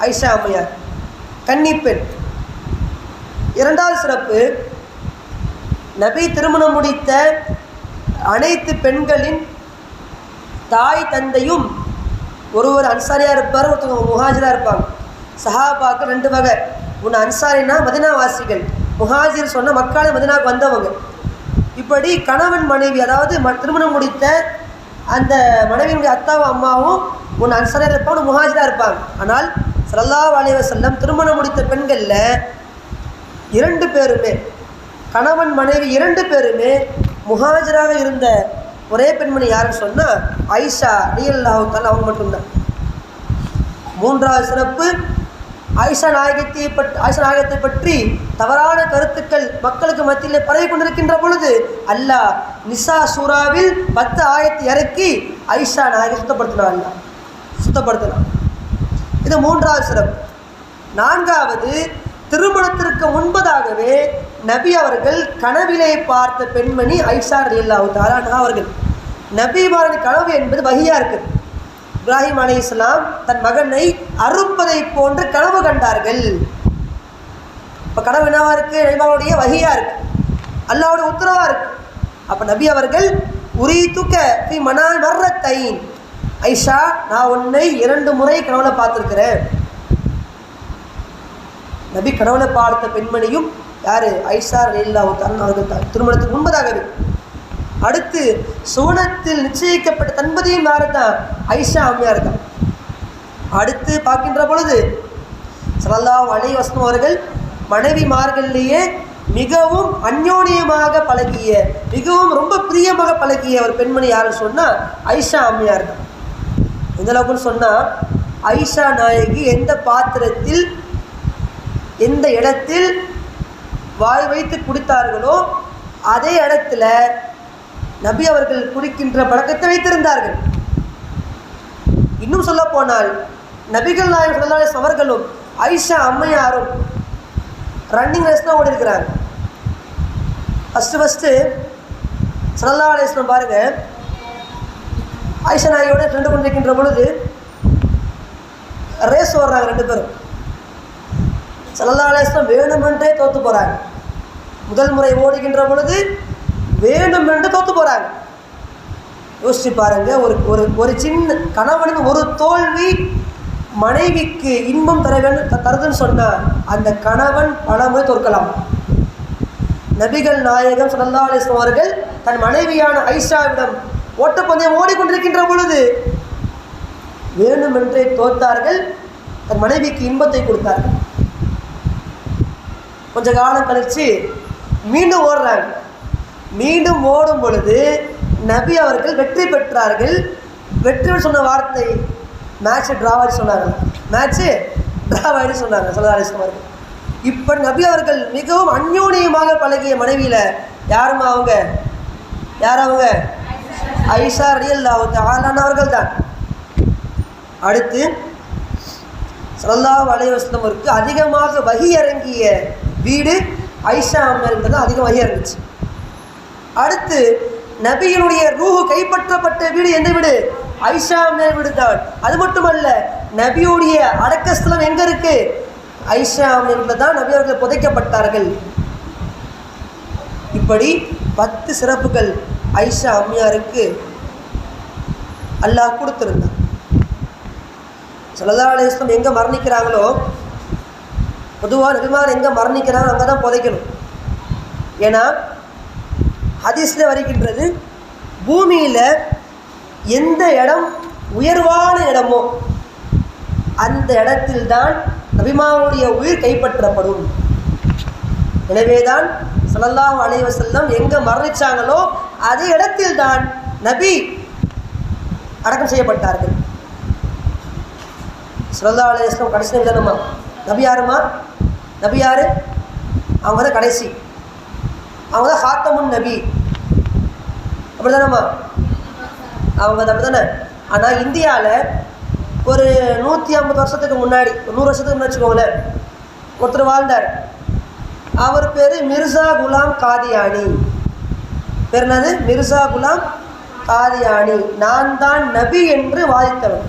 ஆயிஷா அம்மையார், கன்னிப்பெண். இரண்டாவது சிறப்பு, நபி திருமணம் முடித்த அனைத்து பெண்களின் தாய் தந்தையும் ஒருவர் அன்சாரியாக இருப்பார், ஒருத்தவங்க முஹாஜிராக இருப்பாங்க. சஹாபாக்கள் 2 வகை. ஒன்று அன்சாரினா மதினாவாசிகள், முஹாஜிர் சொன்ன மக்கால மதினாவுக்கு வந்தவங்க. இப்படி கணவன் மனைவி, அதாவது திருமணம் முடித்த அந்த மனைவியினுடைய அத்தாவும் அம்மாவும் ஒன்று அன்சாரியாக இருப்பாங்க, முஹாஜிராக இருப்பாங்க. ஆனால் ஸல்லல்லாஹு அலைஹி வஸல்லம் திருமணம் முடித்த பெண்களில் 2 பேருமே, கணவன் மனைவி 2 பேருமே முஹாஜிராக இருந்த ஒரே பெண்மணி யாருன்னு சொன்னால் ஆயிஷா ரலியல்லாஹு தஆலா அவங்க மட்டும்தான். 3வது சிறப்பு, ஆயிஷா நாயகத்தை பற்றி தவறான கருத்துக்கள் மக்களுக்கு மத்தியில் பரவி கொண்டிருக்கின்ற பொழுது அல்லாஹ் நிசா சூராவில் 10 ஆயத்தை இறக்கி ஆயிஷா நாயகத்தை சுத்தப்படுத்தினான். இது 3வது சிறப்பு. 4வது, திருமணத்திற்கு முன்பதாகவே நபி அவர்கள் கனவிலே பார்த்த பெண்மணி ஆயிஷா ரலியல்லாஹு தஆலா அன்ஹா அவர்கள். நபிமாரின் கனவு என்பது வஹியா இருக்குது. இப்ராஹிம் அலைஹிஸ்ஸலாம் தன் மகனை அறுப்பதை போன்று கனவு கண்டார்கள். இப்போ கனவு என்னவா இருக்குது? நபிமாருடைய வஹியா இருக்கு, அல்லாஹ்வுடைய உத்தரவா இருக்கு. அப்போ நபி அவர்கள் உரீதுக ஃபி மனால் மர்ரத்தைன், ஐஷா நான் உன்னை 2 முறை கனவுல பார்த்துருக்கிறேன். நபி கனவுல பார்த்த பெண்மணியும் யாரு? ஆயிஷா ரலியல்லாஹு தஆலா அவர்கள் திருமணத்துக்கு முன்பதாகவே. அடுத்து சுவனத்தில் நிச்சயிக்கப்பட்ட தன்பதியும் யாரு தான்? ஆயிஷா அம்மையார் தான். அடுத்து பார்க்கின்ற பொழுது ஸல்லல்லாஹு அலைஹி வஸல்லம் அவர்கள் மனைவிமார்களிலேயே மிகவும் அந்யோன்யமாக பழகிய, மிகவும் ரொம்ப பிரியமாக பழகிய ஒரு பெண்மணி யாருன்னு சொன்னால் ஆயிஷா அம்மையார் தான். எந்த அளவுக்குன்னு சொன்னால் ஆயிஷா நாயகி எந்த பாத்திரத்தில் எந்த இடத்தில் வாய் வைத்து குடித்தார்களோ அதே இடத்துல நபி அவர்கள் குடிக்கின்ற பழக்கத்தை வைத்திருந்தார்கள். இன்னும் சொல்ல போனால் நபிகள் நாயகம் ஸல்லல்லாஹு அலைஹி வஸல்லம் அவர்களும் ஆயிஷா அம்மையாரும் ரன்னிங் ரேஸ் தான் ஓடி இருக்கிறாங்க. ஃபஸ்ட்டு ஸல்லல்லாஹு அலைஹி வஸல்லம் பாருங்க, ஆயிஷா நாயகியோட ரெண்டு கொண்டிருக்கின்ற பொழுது ரேஸ் ஓடுறாங்க 2 பேரும். ஸல்லல்லாஹு அலைஹி வஸல்லம் வேணுமென்றே தோற்று போகிறாங்க. முதல் முறை ஓடுகின்ற பொழுது வேணுமென்று தோற்று போகிறாங்க. யோசிச்சு பாருங்க, ஒரு சின்ன கணவனின் ஒரு தோல்வி மனைவிக்கு இன்பம் தருதுன்னு சொன்னால் அந்த கணவன் பல முறை தோற்கலாம். நபிகள் நாயகம் ஸல்லல்லாஹு அலைஹி வஸல்லம் அவர்கள் தன் மனைவியான ஆயிஷாவிடம் ஓட்டப்பந்தயம் ஓடிக்கொண்டிருக்கின்ற பொழுது வேணுமென்றே தோற்றார்கள், தன் மனைவிக்கு இன்பத்தை கொடுத்தார்கள். கொஞ்ச காலம் கழித்து மீண்டும் ஓடுறாங்க. மீண்டும் ஓடும் பொழுது நபி அவர்கள் வெற்றி பெற்றார்கள். வெற்றி சொன்ன வார்த்தை மேட்ச்சு ட்ராவாடி சொன்னாங்க. மேட்ச்சு ட்ராவாடி சொன்னாங்க ஸல்லல்லாஹு அலைஹி வஸல்லம் அவர்கள். இப்போ நபி அவர்கள் மிகவும் அந்யோன்யமாக பழகிய மனைவியில் யாருமா அவங்க? யார் அவங்க? ஆயிஷா ரலியல்லாஹு தஆலா அவர்கள் தான். அடுத்து ஸல்லல்லாஹு அலைஹி வஸல்லம் அவருக்கு அதிகமாக வஹி இறங்கிய வீடு ஆயிஷா அம்மையார் தான் அதிகம் வஹி இறங்குச்சு. அடுத்து நபியினுடைய ரூஹு கைப்பற்றப்பட்ட வீடு எந்த வீடு? ஆயிஷா அம்மையார் வீடு தான். அது மட்டுமல்ல, நபியுடைய அடக்கஸ்தலம் எங்கே இருக்கு? ஆயிஷா அம்மையார் தான் நபி அவர்கள் புதைக்கப்பட்டார்கள். இப்படி 10 சிறப்புகள் ஆயிஷா அம்மையாருக்கு அல்லாஹ் கொடுத்திருந்தார். ஸல்லல்லாஹு அலைஹி வஸல்லம் எங்கே மரணிக்கிறாங்களோ, பொதுவாக நபிமார் எங்கே மரணிக்கிறாங்களோ அங்கே தான் புதைக்கணும். ஏன்னா ஹதீஸில் வருகின்றது, பூமியில் எந்த இடம் உயர்வான இடமோ அந்த இடத்தில்தான் நபிமாவுடைய உயிர் கைப்பற்றப்படும். எனவே தான் ஸல்லல்லாஹு அலைஹி வஸல்லம் எங்கே மரணிச்சாங்களோ அதே இடத்தில்தான் நபி அடக்கம் செய்யப்பட்டார்கள். ஸல்லல்லாஹு அலைஹி வஸல்லம் கடைசி நபி தானம்மா? நபி யாருமா? நபி யாரு? அவங்க தான் கடைசி, அவங்க தான் ஹாத்தமுன் நபி. அப்படி தானம்மா? அவங்க தான் அப்படி தானே. ஆனால் இந்தியாவில் ஒரு 150 வருஷத்துக்கு முன்னாடி, 100 வருஷத்துக்கு முன்னாடி வச்சுக்கோங்களேன், ஒருத்தர் வாழ்ந்தார். அவர் பேர் மிர்சா குலாம் காதியானி. பேர் என்னது? மிர்சா குலாம் காதியானி. நான் தான் நபி என்று வாதித்தவன்.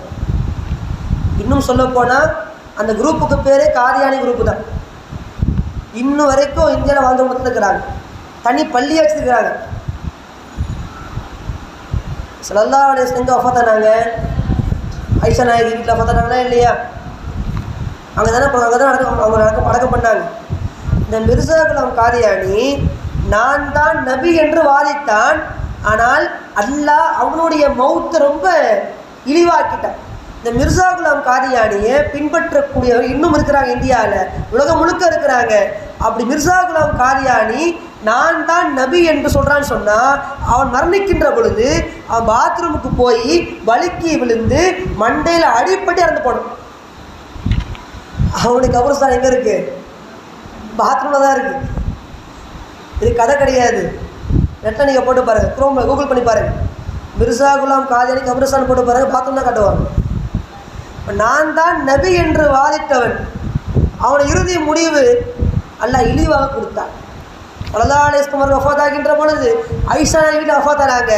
இன்னும் சொல்ல போனால் அந்த குரூப்புக்கு பேரே காதியானி குரூப்பு தான். இன்னும் வரைக்கும் இந்தியாவில் வாழ்ந்து கொடுத்துருக்குறாங்க. தனி பள்ளியை வச்சுருக்கிறாங்க. ஸல்லல்லாஹு அலைஹி வஸல்லம் எங்கே வஃபாத்தானாங்க? ஆயிஷா நாயகி வீட்டில் வஃபாத்தானாங்களா இல்லையா? அங்கே தானே அவங்க அடக்கம் பண்ணாங்க. இந்த மிர்சா குலாம் காதியானி நான் தான் நபி என்று வாதித்தான். ஆனால் அல்லாஹ் அவனுடைய மௌத்தை ரொம்ப இழிவாக்கிட்டான். இந்த மிர்சா குலாம் காதியானியை பின்பற்றக்கூடியவர் இன்னும் இருக்கிறாங்க இந்தியாவில், உலகம் முழுக்க இருக்கிறாங்க. அப்படி மிர்சா குலாம் காதியானி நான் தான் நபி என்று சொல்கிறான்னு சொன்னால், அவன் மரணிக்கின்ற பொழுது அவன் பாத்ரூமுக்கு போய் வலிக்கி விழுந்து மண்டையில் அடிப்பட்டு இறந்து போனான். அவனுடைய கபரஸ்தான் எங்கே இருக்குது? பாத்ரூமில் தான் இருக்குது. இது கதை கிடையாது. நெட்டில் நீங்கள் போட்டு பாருங்கள், குரோமில் கூகுள் பண்ணி பாருங்கள், மிர்சா குலாம் காதியானி கபரஸ்தான் போட்டு பாருங்கள், பாத்ரூம் தான் காட்டுவாங்க. நான் தான் நபி என்று வாதிட்டவன் அவனை இறுதி முடிவு அல்லாஹ் இழிவாக கொடுத்தான். ஸல்லல்லாஹு அலைஹி வஸல்லம் வஃபாத் ஆகின்ற பொழுது ஆயிஷா வீட்டில் வஃபாத் ஆனாங்க.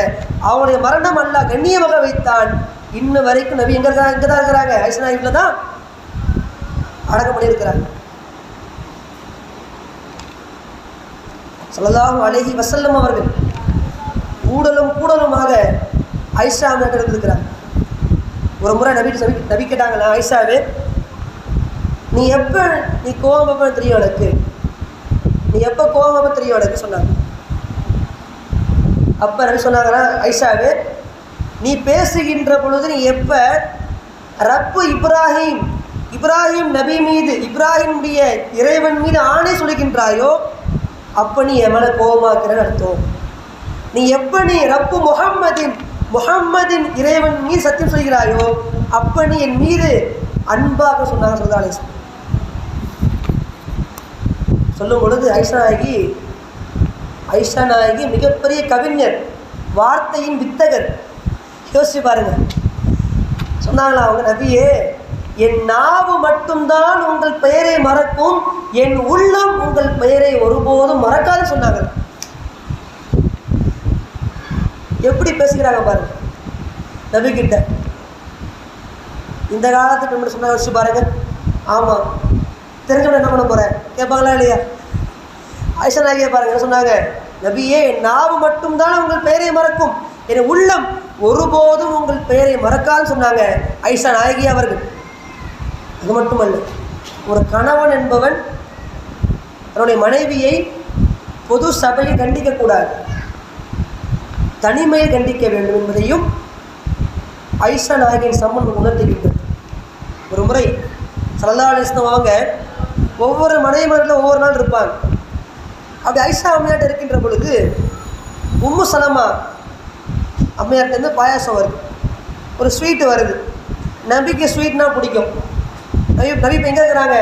அவனுடைய மரணம் அல்லாஹ் கண்ணியமாக வைத்தான். இன்னும் வரைக்கும் நபி எங்கே இருக்கிறாங்க? இங்கே தான் இருக்கிறாங்க, ஆயிஷா வீட்டில் தான் அடக்கம் பண்ணியிருக்கிறாங்க. ஸல்லல்லாஹு அலைஹி வஸல்லம் அவர்கள் கூடலுமாக ஆயிஷா அம்மையார் இருக்கிறாங்க. ஒரு முறை நபி கேட்டாங்களா, ஆயிஷாவே நீ எப்போ கோவம் தெரியும் எனக்கு, நீ எப்போ கோவம் தெரியும் எனக்கு சொன்னாங்க. அப்போ நபி சொன்னாங்கன்னா, ஆயிஷாவே நீ பேசுகின்ற பொழுது நீ எப்போ ரப்பு இப்ராஹிம் நபி மீது, இப்ராஹிமுடைய இறைவன் மீது ஆணை சொல்கின்றாயோ அப்போ நீ என் மேலே கோபமாக்குறன்னு அர்த்தம். நீ எப்போ நீ ரப்பு முஹம்மதின் இறைவன் மீது சத்தியம் சொல்கிறாயோ அப்போ நீ என் மீது அன்பாக சொன்னாங்க. சொல்லும் பொழுது ஐஷா நாயகி மிகப்பெரிய கவிஞர், வார்த்தையின் வித்தகர். யோசிச்சு பாருங்க. சொன்னாங்களா அவங்க, நபியே என் நாவு மட்டும்தான் உங்கள் பெயரை மறக்கும், என் உள்ளம் உங்கள் பெயரை ஒருபோதும் மறக்காது சொன்னாங்க. எப்படி பேசுகிறாங்க பாருங்க நபி கிட்ட. இந்த காலத்துக்கு நம்ம சொன்ன வச்சு பாருங்க. ஆமாம், தெரிஞ்சவன என்ன பண்ண போகிறேன் கேட்பாங்களா இல்லையா? ஆயிஷா நாயகியை பாருங்க சொன்னாங்க, நபியே என் நாவு மட்டும்தான் உங்கள் பெயரை மறக்கும், என் உள்ளம் ஒருபோதும் உங்கள் பெயரை மறக்காதுன்னு சொன்னாங்க ஆயிஷா நாயகி அவர்கள். அது மட்டுமல்ல, ஒரு கணவன் என்பவன் தன்னுடைய மனைவியை பொது சபையில் கண்டிக்கக்கூடாது, தனிமையை கண்டிக்க வேண்டும் என்பதையும் ஆயிஷா நாயகியின் சம்மன் உணர்த்திவிட்டது. ஒரு முறை ஸல்லல்லாஹு அலைஹி வஸல்லம் அவங்க ஒவ்வொரு மனைவிமாரில் ஒவ்வொரு நாள் இருப்பாங்க. அப்படி ஆயிஷா அம்மையாட்ட இருக்கின்ற பொழுது உம்மு சலமா அம்மையார்ட்டேருந்து பாயாசம் வருது, ஒரு ஸ்வீட்டு வருது. நபிக்கு ஸ்வீட்னா பிடிக்கும். நபி இப்போ எங்கே இருக்கிறாங்க?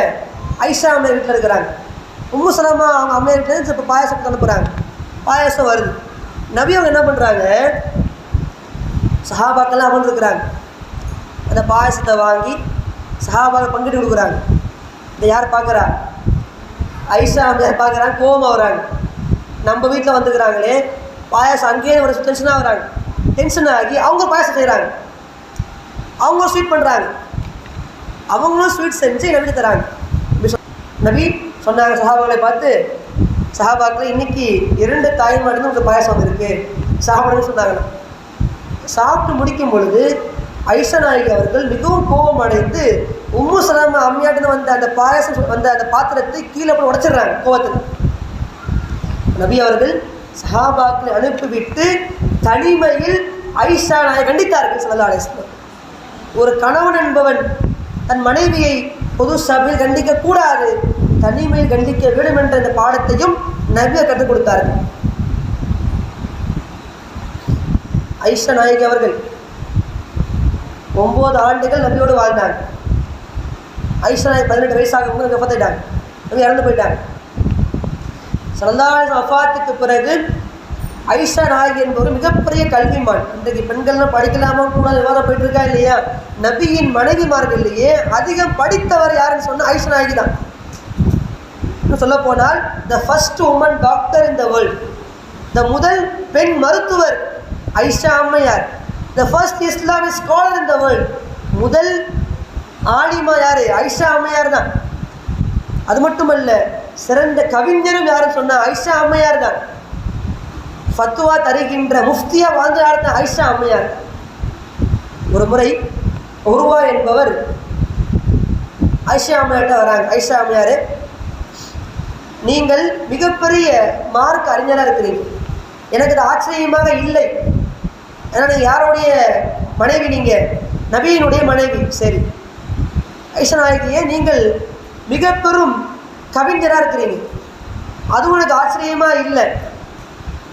ஆயிஷா அம்மையார் வீட்டில் இருக்கிறாங்க. உம்மு சலமா அவங்க அம்மையார்ட்டேருந்து இப்போ பாயாசம் அனுப்புகிறாங்க. பாயாசம் வருது. நபி அவங்க என்ன பண்ணுறாங்க, சஹாபாக்கெல்லாம் அமர்ந்துருக்கிறாங்க. அந்த பாயசத்தை வாங்கி சஹாபாக்கள் பங்கிட்டு கொடுக்குறாங்க. இதை யார் பார்க்குறா? ஆயிஷா அம்மையார் பார்க்குறாங்க, கோவமாக வராங்க. நம்ம வீட்டில் வந்துக்கிறாங்களே பாயாசம், அங்கேயே ஒரு டென்ஷனாக வராங்க. டென்ஷன் ஆகி அவங்க பாயாசம் செய்கிறாங்க, அவங்க ஸ்வீட் பண்ணுறாங்க, அவங்களும் ஸ்வீட் செஞ்சு நபி தராங்க. நபி சொன்னாங்க சஹாபாக்களை பார்த்து, சஹாபாக்களை இன்னைக்கு 2 தாய்மார்லேருந்து உங்களுக்கு பாயாசம் வந்திருக்கு சாப்பிடுன்னு சொன்னாங்கன்னா. சாப்பிட்டு முடிக்கும் பொழுது ஆயிஷா நாயகி அவர்கள் மிகவும் கோபம் அடைந்து உம்மு சலமா அம்மையாட்டு வந்த அந்த பாயாசம் வந்த அந்த பாத்திரத்தை கீழே போய் உடைச்சிடுறாங்க கோபத்தில். நபி அவர்கள் சஹாபாக்களை அனுப்பிவிட்டு தனிமையில் ஆயிஷா நாயகி கண்டித்தார்கள் ஸல்லல்லாஹு அலைஹி வஸல்லம். ஒரு கணவன் என்பவன் தன் மனைவியை பொது சபையில் கண்டிக்கக்கூடாது, தனிமையில் கண்டிக்க வேண்டும் என்ற இந்த பாடத்தையும் நபியை கற்றுக் கொடுத்தார்கள். ஆயிஷா நாயகி அவர்கள் 9 ஆண்டுகள் நபியோடு வாழ்ந்தாங்க. ஆயிஷா நாயகி 18 வயசாகும் போது வஃபாத்தாயிட்டாங்க, நபி இறந்து போயிட்டாங்க. ஸல்லல்லாஹு அலைஹி வஸல்லம் வஃபாத்துக்கு பிறகு ஆயிஷா நாயகி என்பவர் மிகப்பெரிய கல்விமான். இன்றைக்கு பெண்கள்லாம் படிக்கலாமா கூட விவாதம் போயிட்டு இருக்கா இல்லையா? நபியின் மனைவிமார்கள்லேயே அதிகம் படித்தவர் யாருன்னு சொன்னால் ஆயிஷா நாயகி தான். சொல்ல போனால் the first woman doctor in the world, the முதல் பெண் மருத்துவர் ஆயிஷா அம்மையார். The first Islamic scholar in the world, முதல் ஆலிமா யார்? ஆயிஷா அம்மையார் தான். அது மட்டுமல்ல, சிறந்த கவிஞரும் யாருன்னு சொன்னால் ஆயிஷா அம்மையார் தான். ஃபத்துவா தருகின்ற முஃப்தியா வாழ்ந்த யார் தான்? ஆயிஷா அம்மையார். ஒரு முறை உருவா என்பவர் ஆயிஷா அம்மையார்ட்ட வராங்க. ஆயிஷா அம்மையார், நீங்கள் மிகப்பெரிய மார்க் அறிஞராக இருக்கிறீங்க, எனக்கு இது ஆச்சரியமாக இல்லை. ஏன்னா நீங்கள் யாருடைய மனைவி? நீங்கள் நபியினுடைய மனைவி. சரி, ஐஷா நாயகியே, நீங்கள் மிக பெரும் கவிஞராக இருக்கிறீங்க, அதுவும் எனக்கு ஆச்சரியமாக இல்லை.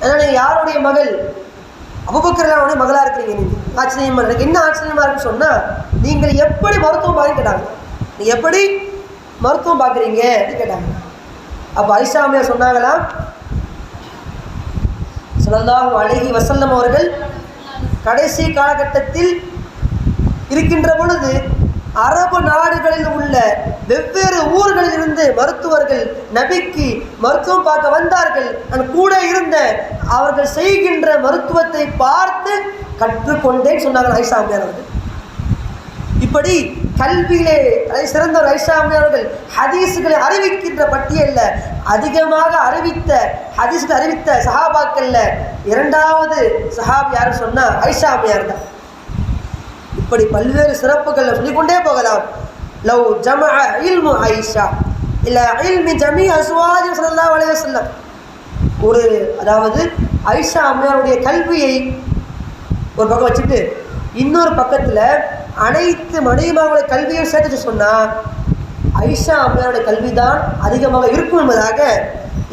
ஏன்னா நீங்கள் யாருடைய மகள்? அபூபக்கர் மகளாக இருக்கிறீங்க. நீங்கள் ஆச்சரியமாக, எனக்கு என்ன ஆச்சரியமாக இருக்குன்னு சொன்னால், நீங்கள் எப்படி மருத்துவம் பார்க்க கேட்டாங்க. நீங்கள் எப்படி மருத்துவம் பார்க்குறீங்க அப்படின்னு கேட்டாங்க. அப்போ ஐஷா அம்மையார் சொன்னாங்களாம், ஸல்லல்லாஹு அலைஹி வஸல்லம் அவர்கள் கடைசி காலகட்டத்தில் இருக்கின்ற பொழுது அரபு நாடுகளில் உள்ள வெவ்வேறு ஊர்களில் இருந்து மருத்துவர்கள் நபிக்கு மருத்துவம் பார்க்க வந்தார்கள். நான் கூட இருந்த அவர்கள் செய்கின்ற மருத்துவத்தை பார்த்து கற்றுக்கொண்டேன் சொன்னார்கள் ஐஷா அம்மையார் அவர்கள். இப்படி கல்வியிலே சிறந்த ஐஷா அம்மையார் அவர்கள் ஹதீஸுகளை அறிவிக்கின்ற பட்டியலில் அதிகமாக ஹதீஸுகளை அறிவித்த சஹாபாக்கள்ல இரண்டாவது சஹாபி யாருன்னு சொன்னால் ஐஷா அம்மையார் தான். இப்படி பல்வேறு சிறப்புகளை சொல்லிக்கொண்டே போகலாம். லவ் ஜமஅ இல்மு ஐஷா இல்ல இல்மி ஜமீ அஸ்வாஜி ஸல்லல்லாஹு அலைஹி வஸல்லம், அதாவது ஐஷா அம்மையாருடைய கல்வியை ஒரு பக்கம் வச்சுட்டு இன்னொரு பக்கத்தில் அனைத்து மனைவிமார்களுடைய கல்வியை சேர்த்து சொன்னால் ஐஷா அம்மையாருடைய கல்வி தான் அதிகமாக இருக்கும் என்பதாக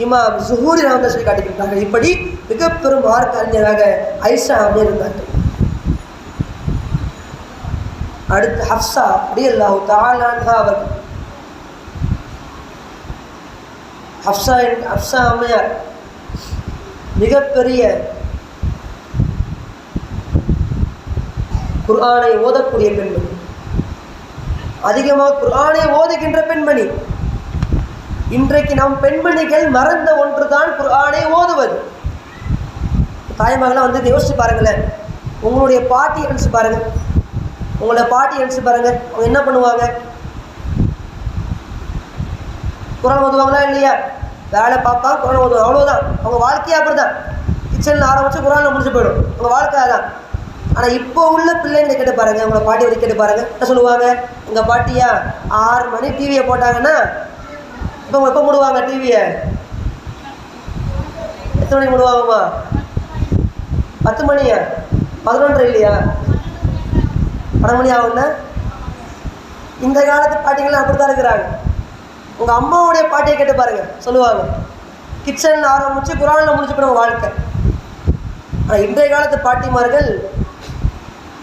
இமாம் ஸுஹூரி ரஹ்மத்துல்லாஹி சொல்லி காட்டியிருக்கிறார்கள். இப்படி மிக பெரும் மார்க்க அறிஞராக ஐஷா அம்மையார் இருந்தார்கள். அடுத்து ஹப்ஸா ரலியல்லாஹு தஆலா அன்ஹா அவர்கள். ஹப்ஸா அம்மையார் மிகப்பெரிய குர்ஆனை ஓதக்கூடிய பெண்மணி, அதிகமாக குர்ஆனை ஓதுகின்ற பெண்மணி. இன்றைக்கு நம் பெண்மணிகள் மறந்த ஒன்றுதான் குர்ஆனை ஓதுவது. தாய்மார்கள்லாம் வந்து யோசிச்சு பாருங்களேன், உங்களுடைய பாட்டி நினைச்சு பாருங்க, உங்களோட பாட்டி நினைச்சு பாருங்க, அவங்க என்ன பண்ணுவாங்க? குர்ஆன் ஓதுவாங்களா இல்லையா? வேலை பார்ப்பாங்க, குர்ஆன் ஓதுவாங்க, அவ்வளோதான். அவங்க வாழ்க்கையே அப்படிதான். கிச்சனில் ஆரம்பிச்சு குர்ஆனில் முடிச்சு போயிடும், அவங்க வாழ்க்கை தான். ஆனால் இப்போ உள்ள பிள்ளைங்களை கேட்டு பாருங்க, உங்களை பாட்டி வரைக்கும் கேட்டு பாருங்க, என்ன சொல்லுவாங்க? உங்கள் பாட்டியா 6 மணி டிவியை போட்டாங்கன்னா இப்போ எப்போ மூடுவாங்க டிவியை? எத்தனை மணிக்கு மூடுவாங்கம்மா? 10 மணியா? 11 இல்லையா? 12 மணி ஆகும்னா இந்த காலத்து பாட்டிங்களாம் அப்படி தான் இருக்கிறாங்க. உங்கள் அம்மாவுடைய பாட்டியை கேட்டு பாருங்க, சொல்லுவாங்க கிச்சனில் ஆரம்பித்து குர்ஆனில் முடிச்சு போடுவாங்க வாழ்க்கை. ஆனால் இன்றைய காலத்து பாட்டிமார்கள்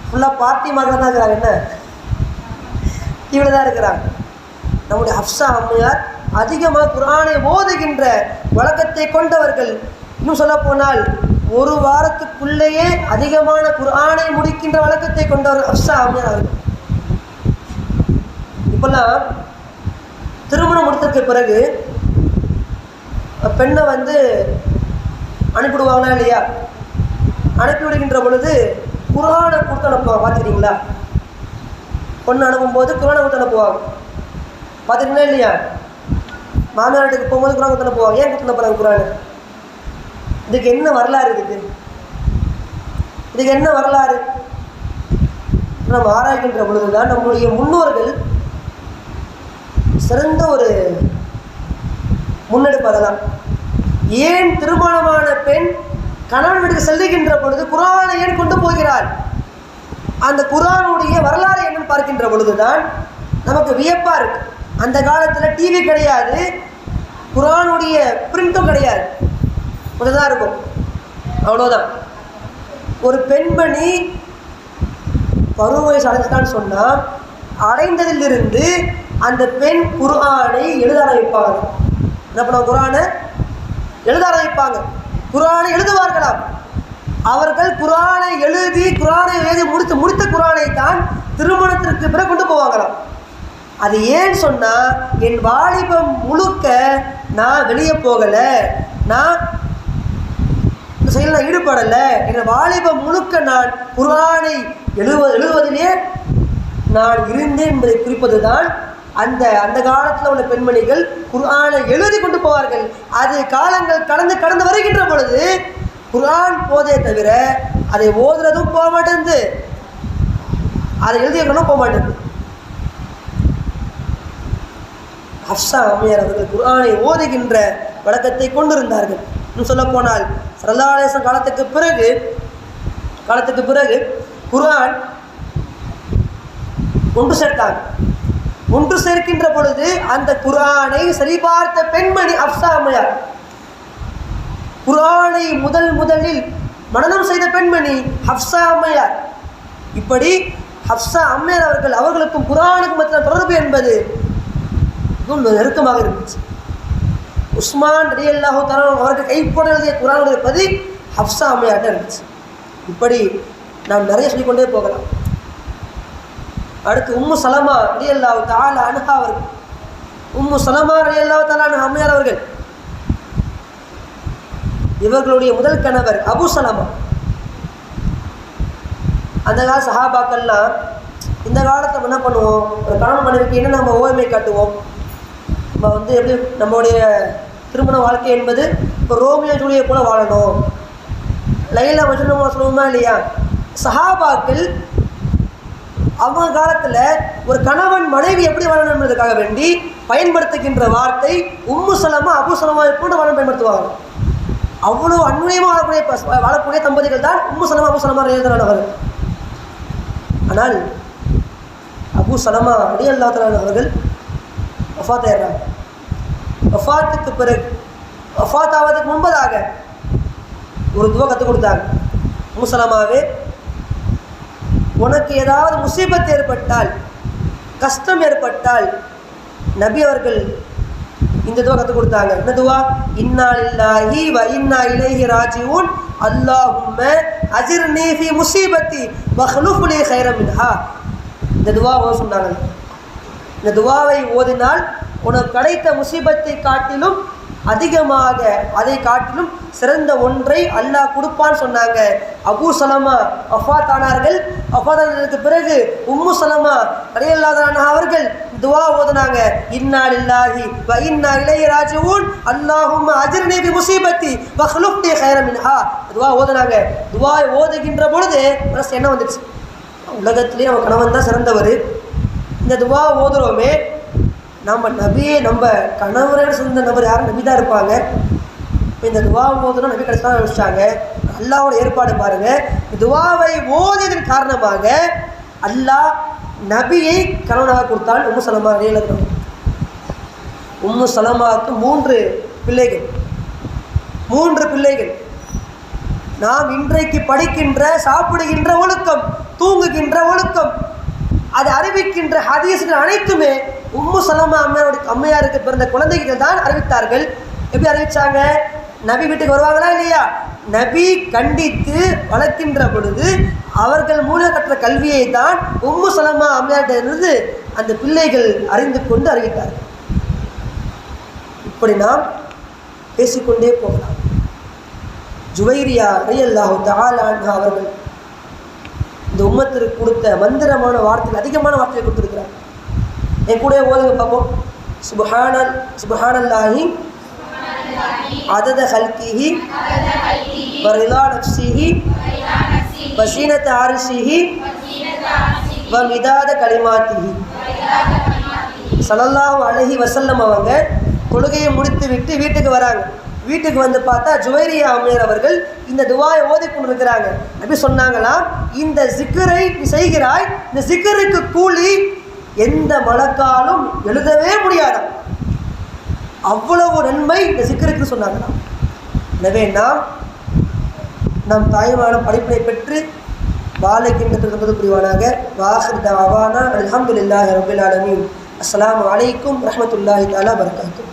ஃபுல்லாக பார்ட்டிமார்கள் தான் இருக்கிறாங்க. என்ன டிவியில் தான் இருக்கிறாங்க. நம்முடைய ஹப்ஸா அம்மையார் அதிகமாக குர்ஆனை ஓதுகின்ற வழக்கத்தை கொண்டவர்கள். இன்னும் சொல்ல போனால் ஒரு வாரத்துக்குள்ளேயே அதிகமான குர்ஆனை முடிக்கின்ற வழக்கத்தை கொண்டவர் ஹப்ஸா அம்மையார் அவர்கள். இப்போல்லாம் திருமணம் முடித்ததுக்கு பிறகு பெண்ணை வந்து அனுப்பிவிடுவாங்களா இல்லையா? அனுப்பி விடுகின்ற பொழுது குர்ஆனை கொடுத்து அனுப்புவாங்க. பார்த்துக்கிறீங்களா? பொண்ணு அனுப்பும்போது குர்ஆனை கொடுத்து அனுப்புவாங்க. பார்த்துக்கிங்களா இல்லையா? மாமியார் வீட்டுக்கு போகும்போது குர்ஆன் கொடுத்து அனுப்புவாங்க. ஏன் கொடுத்து அனுப்புறாங்க குர்ஆனை? இதுக்கு என்ன வரலாறு இருக்குது? இதுக்கு என்ன வரலாறு நம்ம ஆராய்கின்ற பொழுதுதான் நம்முடைய முன்னோர்கள் சிறந்த ஒரு முன்னெடுப்பு. அதெல்லாம் ஏன் திருமணமான பெண் கணவன் வீட்டுக்கு செல்லுகின்ற பொழுது குர்ஆனை ஏன் கொண்டு போகிறாள்? அந்த குர்ஆனுடைய வரலாறு என்னன்னு பார்க்கின்ற பொழுதுதான் நமக்கு வியப்பா இருக்கு. அந்த காலத்தில் டிவி கிடையாது, குர்ஆனுடைய பிரிண்டும் கிடையாது, கொஞ்சம் இருக்கும், அவ்வளோதான். ஒரு பெண்மணி பருவ வயசு அடைஞ்சிட்டான்னு சொன்னால் அடைந்ததிலிருந்து அந்த பெண் குர்ஆனை எழுத ஆரம்பிப்பாங்க. என்ன பண்ணுவாங்க? குர்ஆனை எழுத ஆரம்பிப்பாங்க. குர்ஆனை எழுதுவார்களாம். அவர்கள் குர்ஆனை எழுதி முடித்த குர்ஆனை தான் திருமணத்திற்கு பிறகு கொண்டு போவாங்களாம். அது ஏன்னு சொன்னால், என் வாலிபம் முழுக்க நான் வெளியே போகலை, நான் செயலில் ஈடுபடலை, என் வாலிபம் முழுக்க நான் குர்ஆனை எழுதுவதிலே நான் இருந்தேன் என்பதை குறிப்பது தான் அந்த காலத்தில் உள்ள பெண்மணிகள் குர்ஆனை எழுதி கொண்டு போவார்கள். அது காலங்கள் கடந்து வருகின்ற பொழுது குர்ஆன் போதே தவிர அதை ஓதுறதும் போக மாட்டேங்குது, அதை எழுதியவர்களும் போக மாட்டேங்குது. ஹப்ஸா அம்மையார் அவர்கள் குர்ஆனை ஓதுகின்ற வழக்கத்தை கொண்டிருந்தார்கள். இன்னும் சொல்ல போனால் ஸல்லல்லாஹு அலைஹி வஸல்லம் காலத்துக்கு பிறகு குர்ஆன் ஒன்று சேர்த்தாங்க. ஒன்று சேர்க்கின்ற பொழுது அந்த குர்ஆனை சரிபார்த்த பெண்மணி ஹப்ஸா அம்மையார். குர்ஆனை முதலில் மனனம் செய்த பெண்மணி ஹப்ஸா அம்மையார். இப்படி ஹப்ஸா அம்மையார் அவர்களுக்கும் குர்ஆனுக்கும் மத்திய தொடர்பு என்பது நெருக்கமாக இருந்துச்சு. உஸ்மான் ரலியல்லாஹு தஆலா அவர்கள் கைப்பட எழுதிய குர்ஆனுடைய பதி ஹப்ஸா அம்மையார்ட்ட இருந்துச்சு. இப்படி நாம் நிறைய சொல்லிக்கொண்டே போகலாம். அடுத்து உம்மு சலமா ரலியல்லாஹு தஆலா அன்ஹா அவர்கள். உம்மு சலமா ரலியல்லாஹு தஆலா அன்ஹா அம்மையார் அவர்கள் இவர்களுடைய முதல் கணவர் அபு சலமா. அந்த கால சஹாபாக்கள்லாம் இந்த காலத்தில் என்ன பண்ணுவோம், ஒரு கணவன் மனைவிக்கு என்ன நம்ம ஓய்மை காட்டுவோம். நம்ம எப்படி நம்மளுடைய திருமண வாழ்க்கை என்பது இப்போ ரோமியோ ஜூலியை போல வாழணும், லைலா மஜ்னூவா சொல்லுவோமா இல்லையா. சஹாபாக்கள் அவங்க காலத்தில் ஒரு கணவன் மனைவி எப்படி வாழணும் என்பதற்காக வேண்டி பயன்படுத்துகின்ற வார்த்தை உம்மு சலமா அபு சலமா போன்ற வாழ பயன்படுத்துவாங்க. அவ்வளோ அந்நியமாக வாழக்கூடிய தம்பதிகள் தான் உம்மு சலமா அபு சலமா ரலியல்லாஹு. ஆனால் அபு சலமா ரலியல்லாஹு தஆலா அவர்கள் வஃபாத் ஆயிடுறாங்க. வஃபாத்துக்கு பிறகு வஃபாத் ஆவதுக்கு முன்பதாக ஒரு துவா கற்றுக் கொடுத்தாங்க. உம்மு சலமாவே, உனக்கு ஏதாவது முசீபத் ஏற்பட்டால், கஷ்டம் ஏற்பட்டால், நபி அவர்கள் இந்த துவா கற்றுக் கொடுத்தாங்க. என்ன துவா? இன்னா லில்லாஹி வ இன்னா இலைஹி ராஜிஊன் அல்லாஹும்ம அஜிர்னி ஃபி முஸீபத்தி வஹ்லுஃப் லி கைரம் மின்ஹா. இந்த துவாவை சொன்னாங்க. இந்த துவாவை ஓதினால் உனக்கு கிடைத்த முசீபத்தை காட்டிலும் அதிகமாக, அதை காட்டிலும் சிறந்த ஒன்றை அல்லாஹ் கொடுப்பான்னு சொன்னாங்க. அபு சலமா வஃபாத் ஆனார்கள். வஃபாத் ஆனதுக்கு பிறகு உம்மு சலமா ரலியல்லாஹு அன்ஹா அவர்கள் துவா ஓதுனாங்க. இன்னா லில்லாஹி வ இன்னா இலைஹி ராஜிஊன் அல்லாஹும்ம அஜிர்னி பி முஸீபத்தி வஹ்லுஃப் லி கைரம் மின்ஹா. துவா ஓதுனாங்க. துவா ஓதுகின்ற பொழுது மனசு என்ன வந்துச்சு, உலகத்திலேயே நம்ம கணவன் தான் சிறந்தவர், இந்த துவா ஓதுறோமே, நம்ம நபியே நம்ம கணவரோட சொந்த நபர் யாரும் நபி தான் இருப்பாங்க, இந்த துவா ஓதுனா நபி கிடைச்சா நினச்சிட்டாங்க. அல்லாவோட ஏற்பாடு பாருங்க. துவாவை ஓதியதன் காரணமாக அல்லாஹ் நபியை கணவனாக கொடுத்தால். உம்மு சலமா ரலியல்லாஹு. உம்மு சலமாவுக்கு 3 பிள்ளைகள். நாம் இன்றைக்கு படிக்கின்ற, சாப்பிடுகின்ற ஒழுக்கம், தூங்குகின்ற ஒழுக்கம், அதை அறிவிக்கின்ற ஹதீஸ்கள் அனைத்துமே உம்மு சலமா அம்மையாருக்கு பிறந்த குழந்தைகள் தான் அறிவித்தார்கள். எப்படி அறிவிச்சாங்க? நபி வீட்டுக்கு வருவாங்களா இல்லையா, நபி கண்டித்து வளர்க்கின்ற பொழுது அவர்கள் மூலம் கற்ற கல்வியை தான் உம்மு சலமா அம்மையாரிடமிருந்து அந்த பிள்ளைகள் அறிந்து கொண்டு அறிவித்தார்கள். இப்படி நாம் பேசிக்கொண்டே போகலாம். ஜுவைரியா ரலியல்லாஹு தஆலா அன்ஹா அவர்கள் இந்த உம்மத்திற்கு கொடுத்த மந்திரமான வார்த்தைகள், அதிகமான வார்த்தையை கொடுத்துருக்கிறார். என் கூட ஓதுங்க பார்ப்போம். சுப்ஹானல்லாஹி அதத ஹல்கிஹி வ ரிலா நஃப்ஸிஹி வ ஸீனத அர்ஷிஹி வ மிதாத கலிமாத்திஹி. ஸல்லல்லாஹு அலைஹி வஸல்லம் அவங்க தொழுகையை முடித்து விட்டு வீட்டுக்கு வராங்க. வீட்டுக்கு வந்து பார்த்தா ஜுவைரியா அம்மையார் அவர்கள் இந்த துவாயை ஓதிக்கொண்டிருக்கிறாங்க. நபி சொன்னாங்களாம், இந்த ஜிக்கரை நீ செய்கிறாய், இந்த ஜிக்கருக்கு கூலி எந்த மலக்காலும் எழுதவே முடியாதாம், அவ்வளவு நன்மை இந்த ஜிக்கருக்கு சொன்னாங்களாம். எனவே நம் தாய்மான படிப்பினை பெற்று வாழைக்கின்ற புரிவானாக. வாஹிர் தஅவானா அல்ஹம்துலில்லாஹி ரப்பில் ஆலமீன். அஸ்ஸலாமு அலைக்கும் ரஹ்மத்துல்லாஹி தஆலா பரகாத்துஹு.